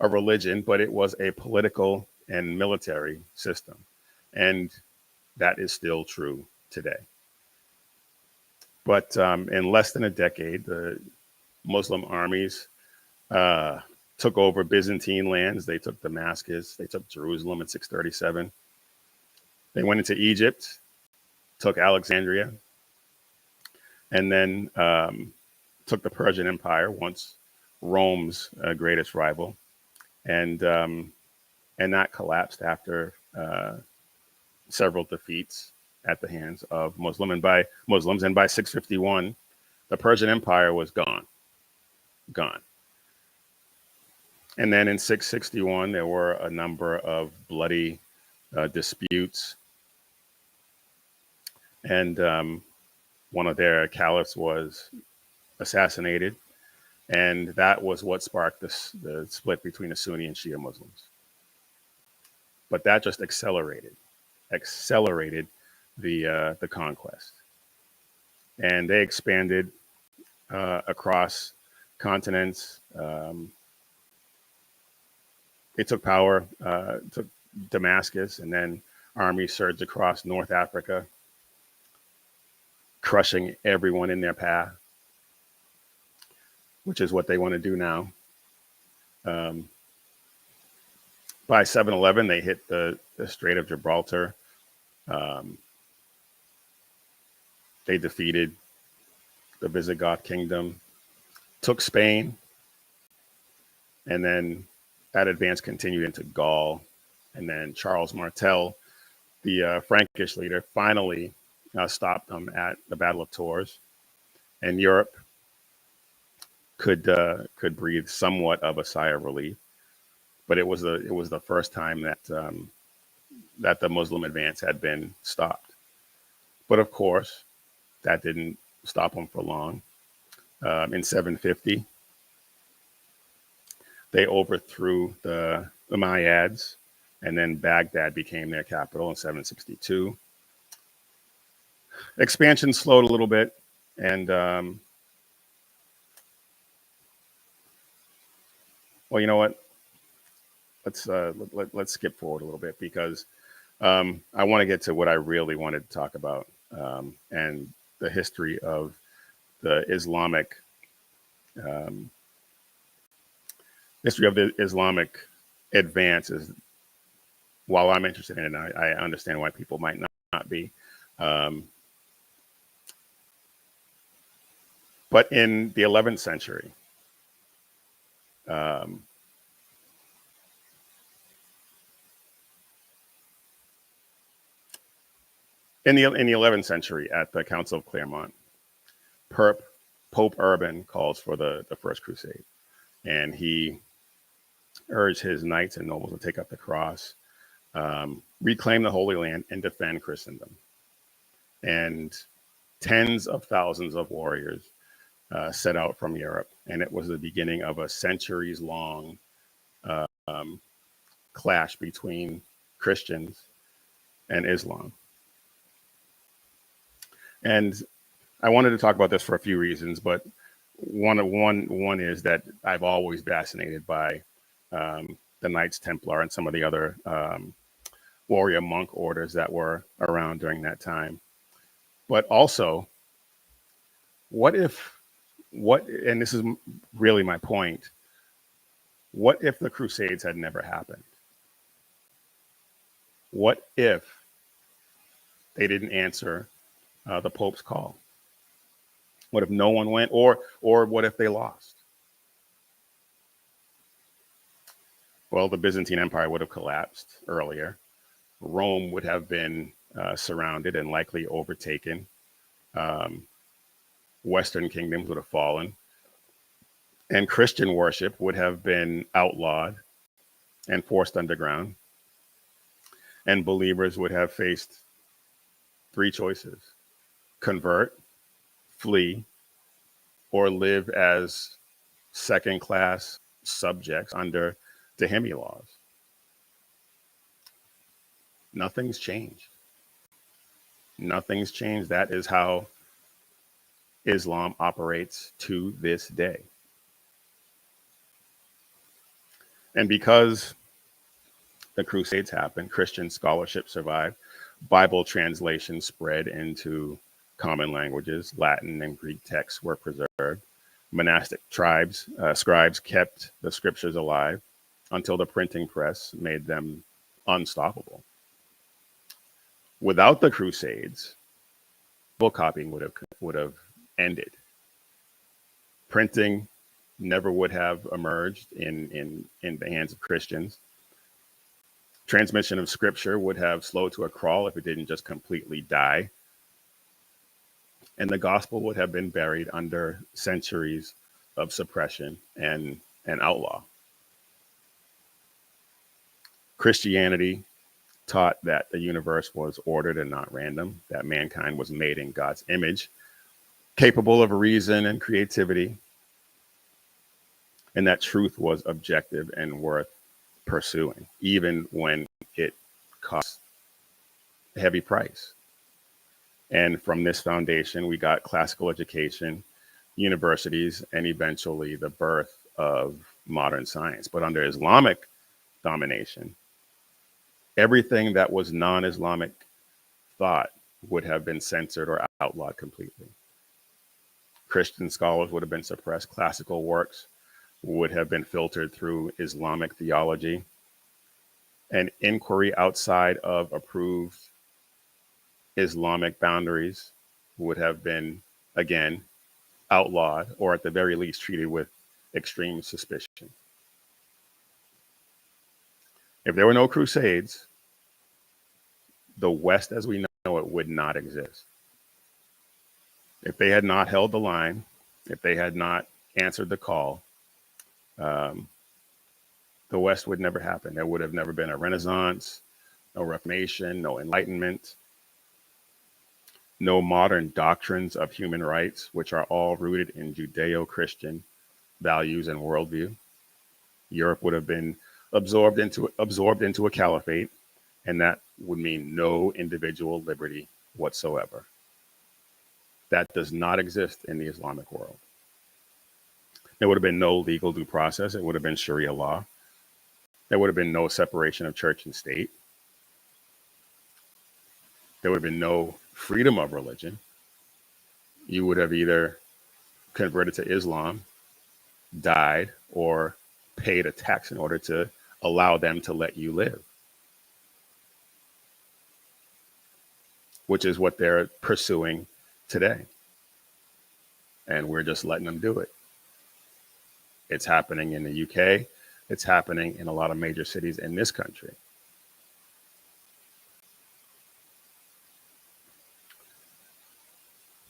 a religion, but it was a political and military system, and that is still true today. But in less than a decade, the Muslim armies took over Byzantine lands. They took Damascus. They took Jerusalem in 637. They went into Egypt, took Alexandria, and then took the Persian Empire, once Rome's greatest rival, and that collapsed after several defeats at the hands of Muslims. And by 651, the Persian Empire was gone. And then in 661, there were a number of bloody disputes. And one of their caliphs was assassinated. And that was what sparked the split between the Sunni and Shia Muslims. But that just accelerated the conquest. And they expanded across continents. They took power, took Damascus, and then armies surged across North Africa, crushing everyone in their path, which is what they want to do now. By 711, they hit the Strait of Gibraltar. They defeated the Visigoth kingdom, took Spain, and then that advance continued into Gaul. And then Charles Martel, the Frankish leader, finally stopped them at the Battle of Tours, and Europe could breathe somewhat of a sigh of relief. But it was the first time that that the Muslim advance had been stopped. But of course, that didn't stop them for long. In 750, they overthrew the Umayyads, and then Baghdad became their capital in 762. Expansion slowed a little bit, and well, you know what? Let's skip forward a little bit, because I want to get to what I really wanted to talk about, and the history of the Islamic advances. While I'm interested in it, I understand why people might not be. But in the 11th century, in the 11th century, at the Council of Clermont, Pope Urban calls for the First Crusade, and he urged his knights and nobles to take up the cross, reclaim the Holy Land, and defend Christendom. And tens of thousands of warriors set out from Europe, and it was the beginning of a centuries-long clash between Christians and Islam. And I wanted to talk about this for a few reasons, but one is that I've always been fascinated by the Knights Templar and some of the other warrior monk orders that were around during that time. But also, and this is really my point, what if the Crusades had never happened? What if they didn't answer the Pope's call? What if no one went, or what if they lost? Well, the Byzantine Empire would have collapsed earlier. Rome would have been surrounded and likely overtaken. Western kingdoms would have fallen, and Christian worship would have been outlawed and forced underground. And believers would have faced three choices: convert, flee, or live as second class subjects under Dehemi laws. Nothing's changed. Nothing's changed. That is how Islam operates to this day. And because the Crusades happened, Christian scholarship survived, Bible translation spread into common languages, Latin and Greek texts were preserved, monastic scribes kept the scriptures alive until the printing press made them unstoppable. Without the Crusades, book copying would have ended. Printing never would have emerged in the hands of Christians. Transmission of scripture would have slowed to a crawl if it didn't just completely die. And the gospel would have been buried under centuries of suppression and outlaw. Christianity taught that the universe was ordered and not random, that mankind was made in God's image, capable of reason and creativity, and that truth was objective and worth pursuing, even when it costs a heavy price. And from this foundation, we got classical education, universities, and eventually the birth of modern science. But under Islamic domination, everything that was non-Islamic thought would have been censored or outlawed completely. Christian scholars would have been suppressed. Classical works would have been filtered through Islamic theology. And inquiry outside of approved Islamic boundaries would have been, again, outlawed, or at the very least treated with extreme suspicion. If there were no Crusades, the West as we know it would not exist. If they had not held the line, if they had not answered the call, the West would never happen. There would have never been a Renaissance, no Reformation, no Enlightenment, no modern doctrines of human rights, which are all rooted in Judeo-Christian values and worldview. Europe would have been absorbed into a caliphate, and that would mean no individual liberty whatsoever. That does not exist in the Islamic world. There would have been no legal due process. It would have been Sharia law. There would have been no separation of church and state. There would have been no freedom of religion. You would have either converted to Islam, died, or paid a tax in order to allow them to let you live, which is what they're pursuing today. And we're just letting them do it. It's happening in the UK. It's happening in a lot of major cities in this country.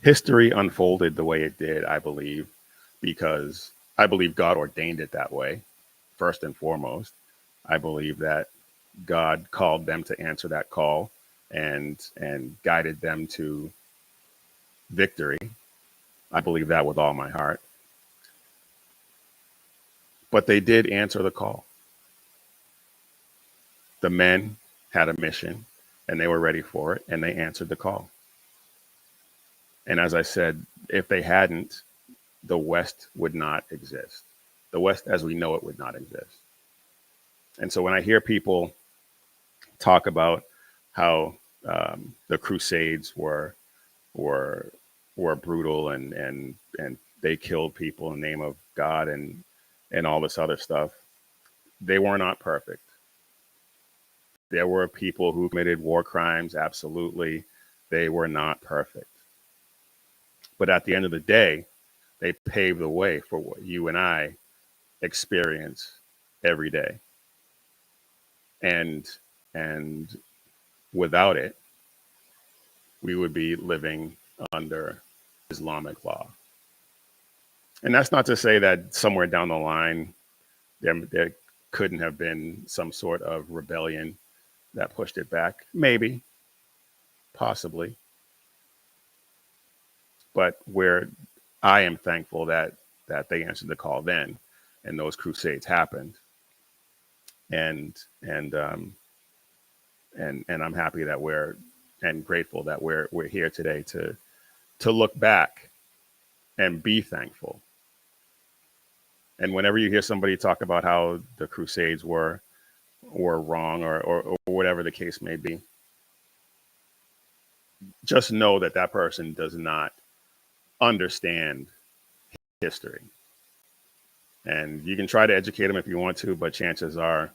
History unfolded the way it did, I believe, because I believe God ordained it that way, first and foremost. I believe that God called them to answer that call and guided them to victory. I believe that with all my heart. But they did answer the call. The men had a mission and they were ready for it, and they answered the call. And as I said, if they hadn't, the West would not exist. The West as we know it would not exist. And so when I hear people talk about how the Crusades were brutal and they killed people in the name of God and all this other stuff, they were not perfect. There were people who committed war crimes, absolutely. They were not perfect. But at the end of the day, they paved the way for what you and I experience every day. And without it, we would be living under Islamic law. And that's not to say that somewhere down the line there couldn't have been some sort of rebellion that pushed it back. Maybe, possibly. But where I am thankful that they answered the call then, and those crusades happened, and I'm happy that grateful that we're here today to look back and be thankful. And whenever you hear somebody talk about how the crusades were wrong or whatever the case may be, just know that that person does not understand history. And you can try to educate them if you want to, but chances are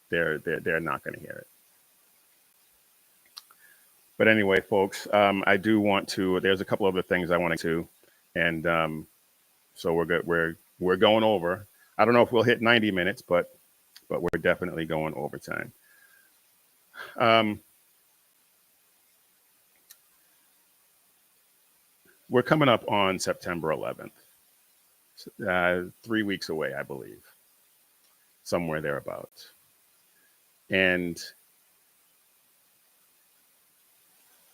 they're not going to hear it. But anyway, folks, I do want to. There's a couple other things I wanted to, and so we're good. We're going over. I don't know if we'll hit 90 minutes, but we're definitely going overtime. We're coming up on September 11th, 3 weeks away, I believe, somewhere thereabouts. And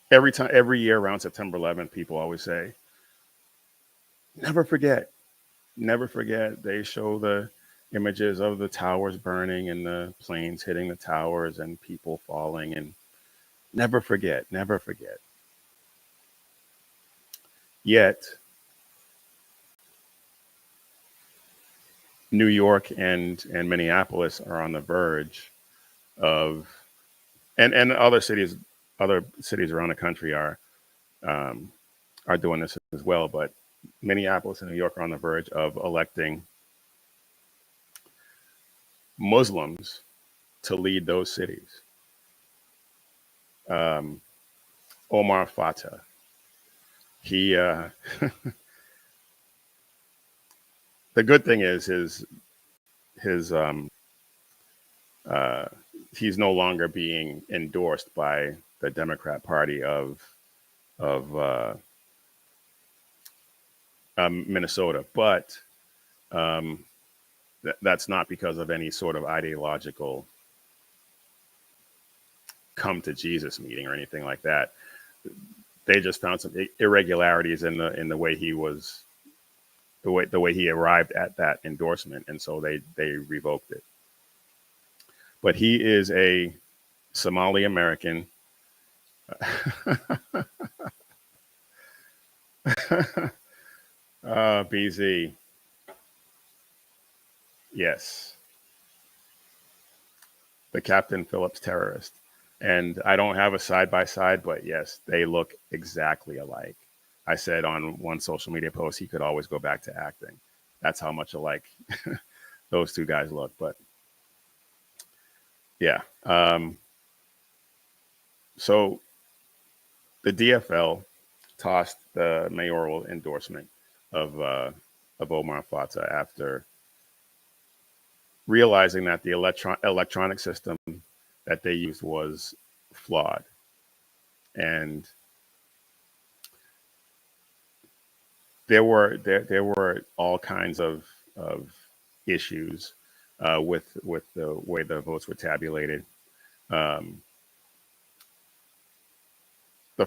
every year around September 11th, people always say, never forget. They show the images of the towers burning and the planes hitting the towers and people falling, and never forget. Yet, New York and Minneapolis are on the verge of, and other cities around the country are doing this as well. But Minneapolis and New York are on the verge of electing Muslims to lead those cities. Omar Fatah, he the good thing is he's no longer being endorsed by the Democrat Party of Minnesota, but that's not because of any sort of ideological come to Jesus meeting or anything like that. They just found some irregularities in the way he was, the way he arrived at that endorsement, and so they revoked it. But he is a Somali American. BZ. Yes. The Captain Phillips terrorist. And I don't have a side-by-side, but yes, they look exactly alike. I said on one social media post, he could always go back to acting. That's how much alike those two guys look. But yeah. So the DFL tossed the mayoral endorsement of Omar Fatah after realizing that the electronic system that they used was flawed. And there were all kinds of issues with the way the votes were tabulated. The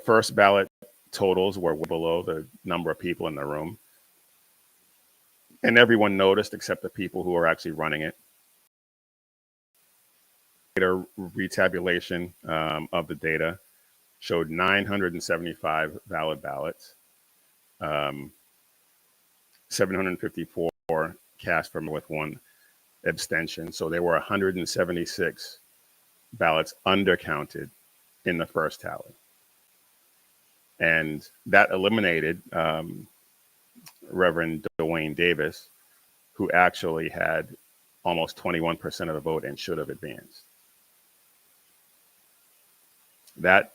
first ballot totals were below the number of people in the room, and everyone noticed except the people who were actually running it. A retabulation of the data showed 975 valid ballots, 754 cast with one abstention. So there were 176 ballots undercounted in the first tally. And that eliminated Reverend Dwayne Davis, who actually had almost 21% of the vote and should have advanced. That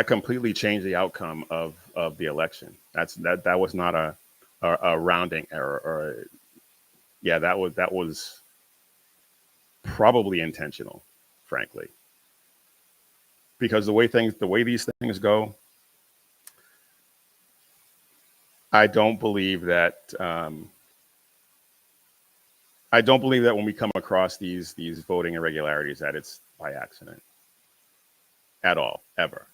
completely changed the outcome of the election. That was not a rounding error, that was probably intentional, frankly. because the way these things go, I don't believe that when we come across these voting irregularities that it's by accident at all, ever.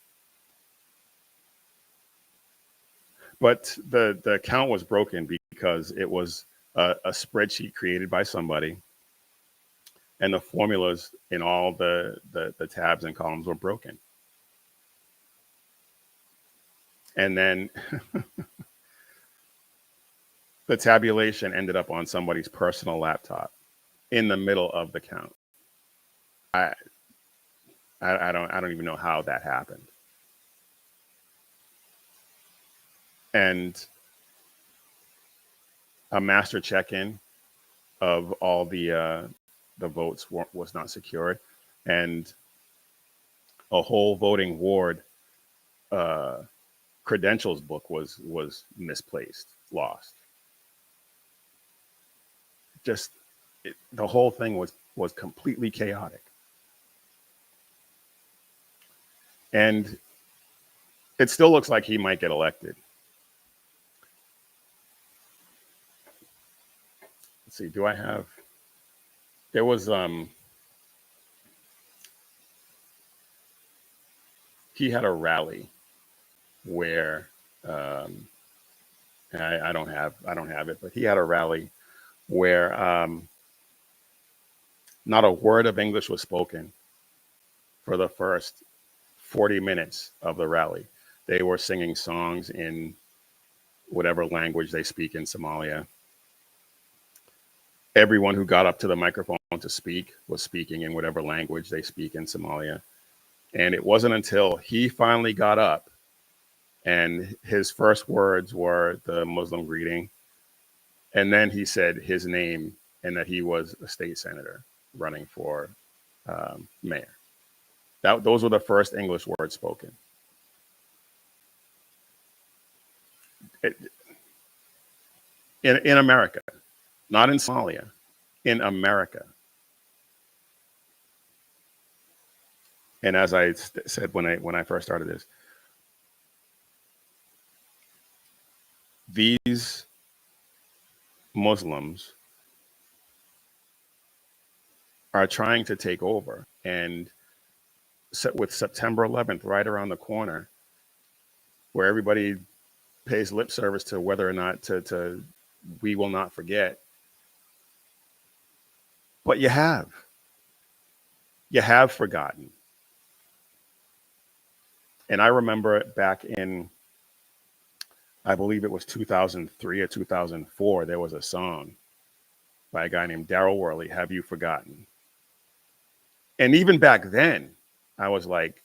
But the count was broken because it was a spreadsheet created by somebody, and the formulas in all the tabs and columns were broken. And then the tabulation ended up on somebody's personal laptop in the middle of the count. I don't even know how that happened. And a master check-in of all the votes was not secured, and a whole voting ward credentials book was misplaced, lost. Just the whole thing was completely chaotic. And it still looks like he might get elected. Let's see, do I have, there was, he had a rally where, I don't have it, but he had a rally where not a word of English was spoken for the first 40 minutes of the rally. They were singing songs in whatever language they speak in Somalia. Everyone who got up to the microphone to speak was speaking in whatever language they speak in Somalia. And it wasn't until he finally got up and his first words were the Muslim greeting. And then he said his name and that he was a state senator running for mayor. Those were the first English words spoken. In America, not in Somalia, in America. And as I said when I first started this, these Muslims are trying to take over, and with September 11th right around the corner, where everybody pays lip service to whether or not to we will not forget. But you have forgotten. And I remember back in, I believe it was 2003 or 2004, there was a song by a guy named Daryl Worley, Have You Forgotten? And even back then, I was like,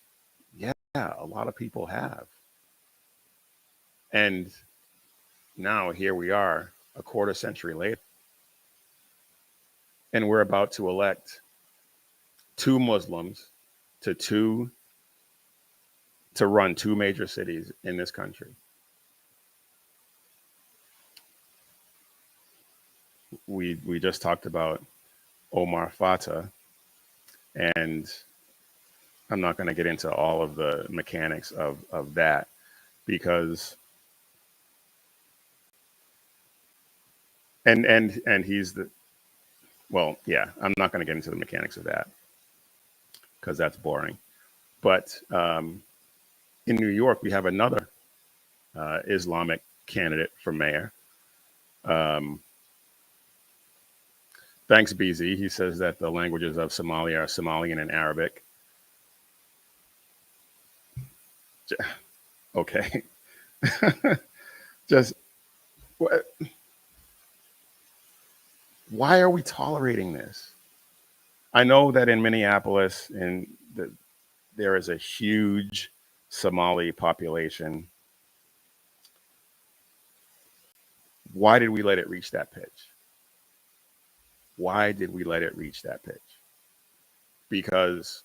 yeah, a lot of people have. And now here we are, a quarter century later, and we're about to elect two Muslims to run two major cities in this country. We just talked about Omar Fatah, and I'm not going to get into all of the mechanics of that, because and he's the, well, yeah, I'm not going to get into the mechanics of that because that's boring. But in New York, we have another Islamic candidate for mayor. Thanks, BZ. He says that the languages of Somalia are Somalian and Arabic. Okay. Just, why are we tolerating this? I know that in Minneapolis, there is a huge Somali population. Why did we let it reach that pitch? Why did we let it reach that pitch? Because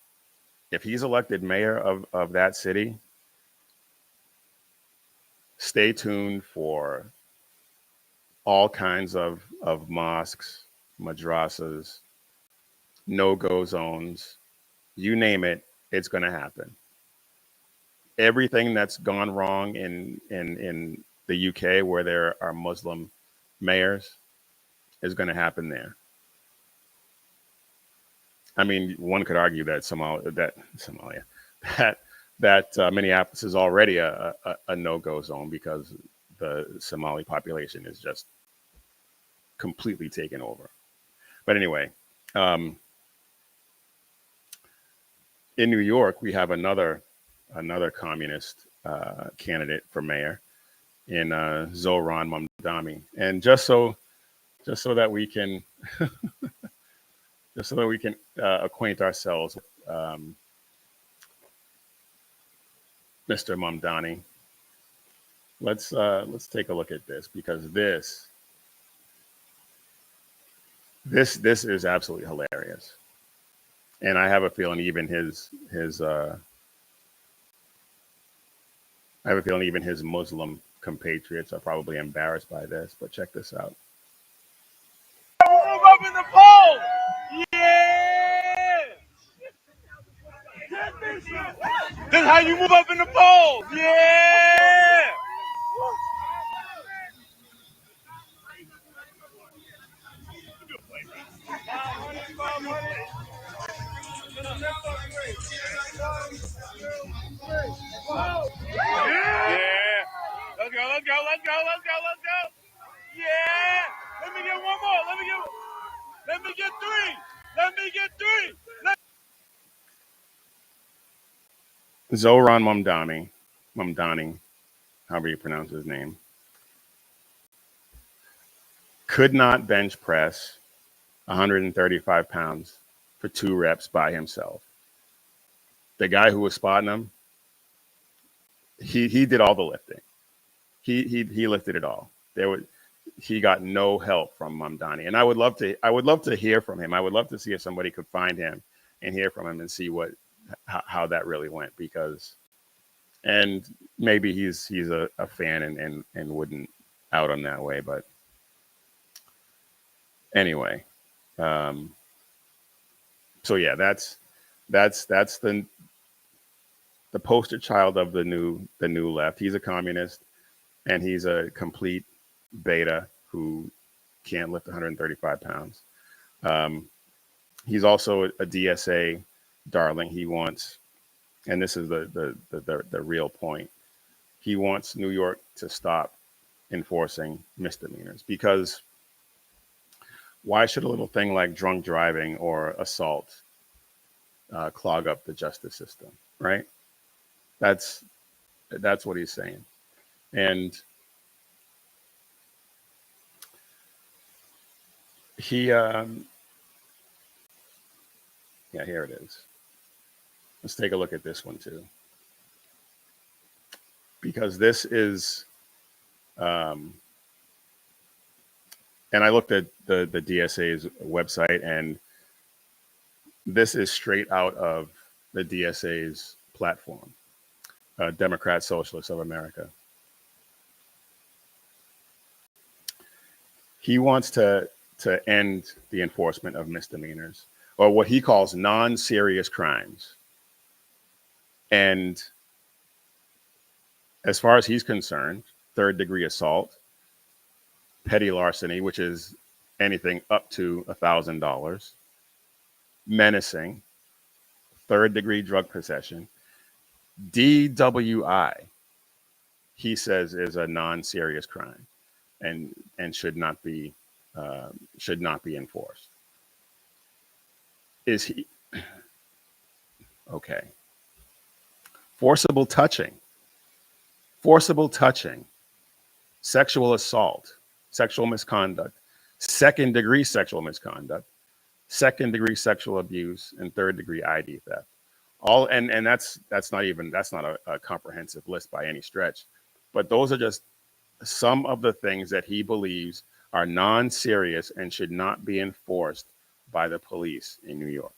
if he's elected mayor of that city, stay tuned for all kinds of mosques, madrasas, no-go zones, you name it, it's going to happen. everything that's gone wrong in the UK, where there are Muslim mayors, is going to happen there. I mean, one could argue that Somalia, that Minneapolis is already a no-go zone because the Somali population is just completely taken over. But anyway, in New York, we have another communist candidate for mayor in Zohran Mamdani, and just so that we can acquaint ourselves with Mr. Mamdani, let's take a look at this, because this is absolutely hilarious, and I have a feeling even his Muslim compatriots are probably embarrassed by this. But check this out. Move up in the polls! Yeah! This is how you move up in the polls! Yeah! Yeah! Let's go, let's go, let's go, let's go, let's go! Yeah! Let me get one more! Let me get three! Let me get three! Zohran Mamdani, however you pronounce his name, could not bench press 135 pounds for 2 reps by himself. The guy who was spotting him, he did all the lifting. He lifted it all. He got no help from Mamdani, and I would love to hear from him. I would love to see if somebody could find him and hear from him and see how that really went, and maybe he's a fan and wouldn't out him that way. But anyway, so yeah, that's the poster child of the new left. He's a communist, and he's a complete beta who can't lift 135 pounds. He's also a DSA darling. He wants, and this is the real point, he wants New York to stop enforcing misdemeanors, because why should a little thing like drunk driving or assault clog up the justice system, right? That's what he's saying. And he, yeah, here it is. Let's take a look at this one too, because this is, and I looked at the DSA's website, and this is straight out of the DSA's platform, Democrat Socialists of America. He wants to end the enforcement of misdemeanors, or what he calls non-serious crimes. And as far as he's concerned, third-degree assault, petty larceny, which is anything up to $1,000, menacing, third-degree drug possession, DWI, he says, is a non-serious crime and should not be enforced. Is he okay? Forcible touching, sexual assault, sexual misconduct, second-degree sexual misconduct, second-degree sexual abuse, and third-degree ID theft. All and that's not a comprehensive list by any stretch, but those are just some of the things that he believes are non-serious and should not be enforced by the police in New York.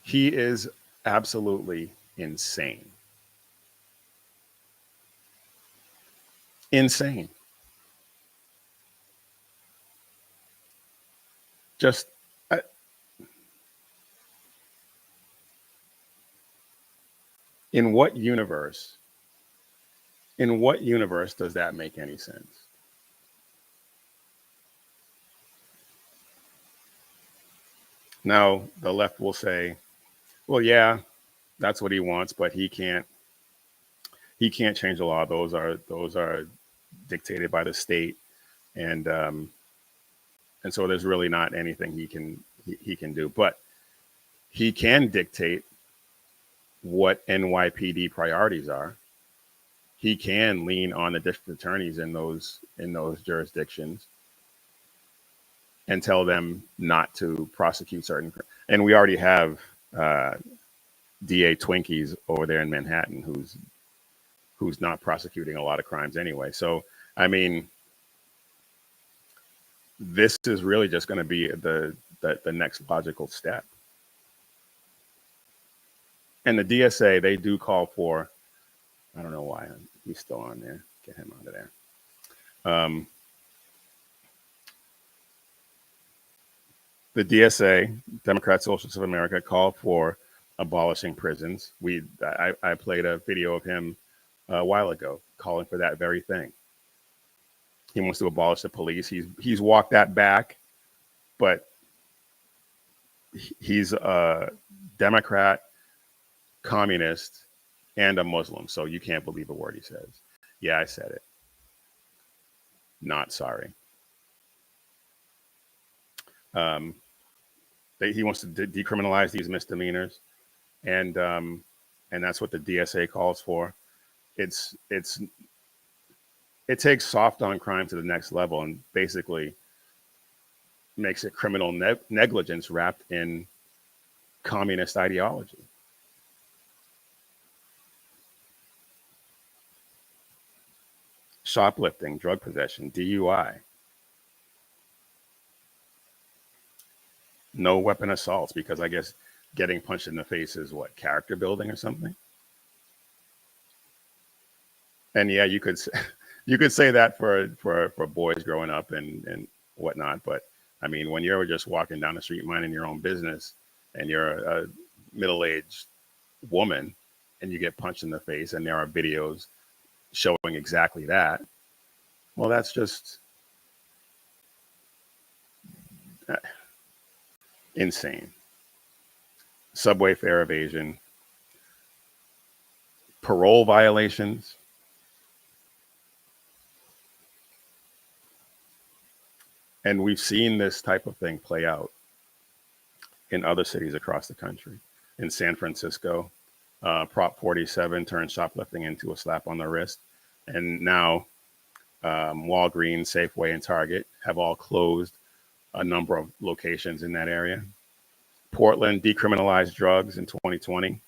He is absolutely insane. Insane. Just In what universe? In what universe does that make any sense? Now, the left will say, well, yeah, that's what he wants, but he can't change the law. Those are dictated by the state, and so there's really not anything he can do. But he can dictate what NYPD priorities are. He can lean on the district attorneys in those jurisdictions and tell them not to prosecute certain. And we already have DA Twinkies over there in Manhattan who's not prosecuting a lot of crimes anyway. So I mean, this is really just going to be the next logical step. And the DSA, they do call for, I don't know why he's still on there. Get him out of there. The DSA, Democrat Socialists of America, call for abolishing prisons. I played a video of him a while ago calling for that very thing. He wants to abolish the police. He's walked that back, but he's a Democrat, communist, and a Muslim. So you can't believe a word he says. Yeah, I said it. Not sorry. He wants to decriminalize these misdemeanors, and that's what the DSA calls for. It takes soft on crime to the next level and basically makes it criminal negligence wrapped in communist ideology. Shoplifting, drug possession, DUI. No weapon assaults, because I guess getting punched in the face is what, character building or something? And yeah, you could say that for boys growing up and whatnot, but I mean, when you're just walking down the street minding your own business and you're a middle-aged woman and you get punched in the face and there are videos showing exactly that, well, that's just insane. Subway fare evasion, parole violations. And we've seen this type of thing play out in other cities across the country. In San Francisco, Prop 47 turned shoplifting into a slap on the wrist. And now Walgreens, Safeway, and Target have all closed a number of locations in that area. Portland decriminalized drugs in 2020.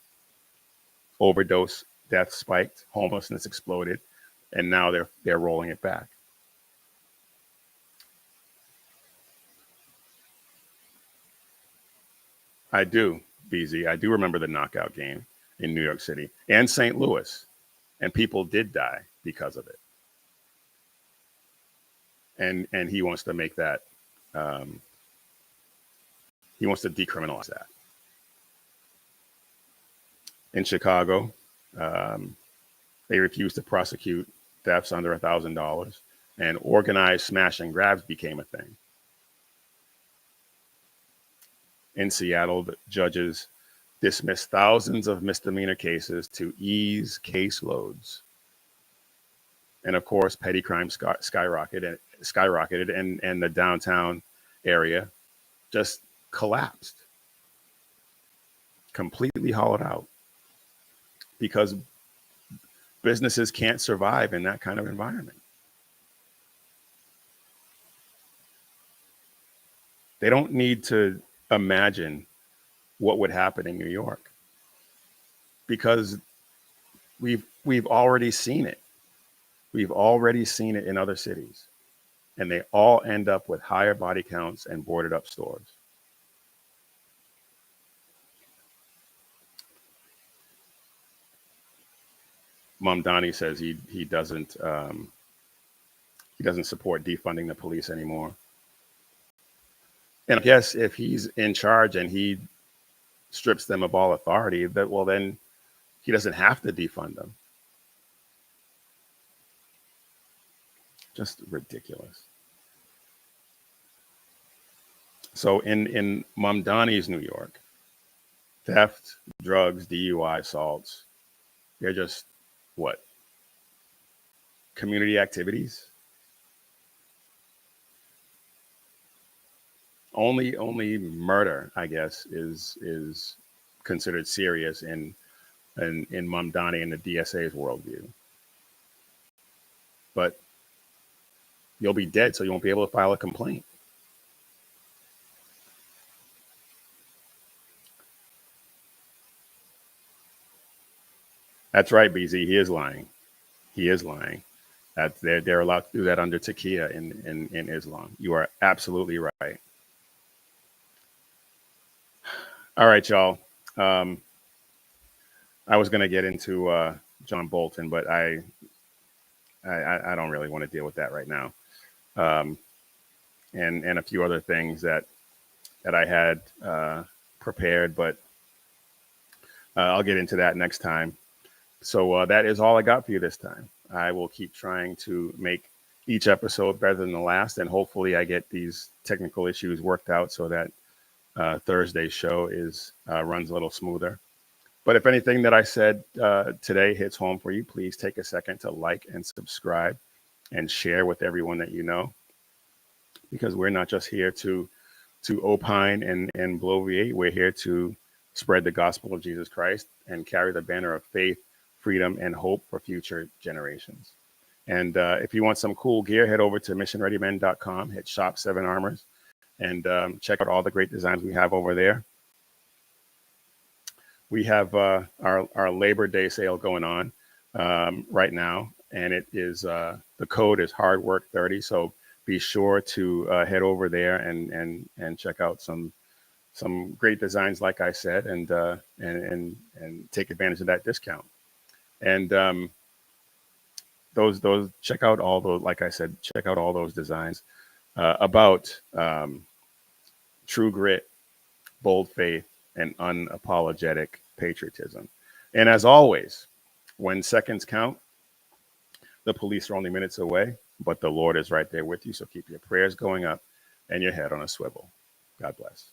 Overdose deaths spiked, homelessness exploded, and now they're rolling it back. I do, BZ. I do remember the knockout game in New York City and St. Louis, and people did die because of it. And he wants to make that, he wants to decriminalize that. In Chicago, they refused to prosecute thefts under $1,000, and organized smash and grabs became a thing. In Seattle, the judges dismissed thousands of misdemeanor cases to ease caseloads. And of course, petty crime skyrocketed, and the downtown area just collapsed, completely hollowed out, because businesses can't survive in that kind of environment. They don't need to imagine what would happen in New York, because we've already seen it. We've already seen it in other cities, and they all end up with higher body counts and boarded up stores. Mamdani says he doesn't support defunding the police anymore. And I guess if he's in charge and he strips them of all authority, then He doesn't have to defund them. Just ridiculous. So in Mamdani's New York, theft, drugs, DUI, assaults, they're just what? Community activities? Only murder, I guess, is considered serious in Mamdani and the DSA's worldview. But you'll be dead, so you won't be able to file a complaint. That's right, BZ. He is lying. He is lying. That they're allowed to do that under taqiyya in Islam. You are absolutely right. All right, y'all. I was going to get into John Bolton, but I don't really want to deal with that right now. And a few other things that I had prepared, but I'll get into that next time. So that is all I got for you this time. I will keep trying to make each episode better than the last, and hopefully I get these technical issues worked out so that Thursday's show runs a little smoother. But if anything that I said today hits home for you, please take a second to like and subscribe and share with everyone that you know, because we're not just here to opine and bloviate. We're here to spread the gospel of Jesus Christ and carry the banner of faith, freedom, and hope for future generations. And if you want some cool gear, head over to missionreadymen.com, hit shop 7 Armors, and check out all the great designs we have over there. We have our Labor Day sale going on right now, and it is the code is hard work 30. So be sure to head over there and check out some great designs, like I said, and take advantage of that discount. And those check out all those, like I said, check out all those designs about true grit, bold faith, and unapologetic patriotism. And as always, when seconds count, the police are only minutes away, but the Lord is right there with you. So keep your prayers going up and your head on a swivel. God bless.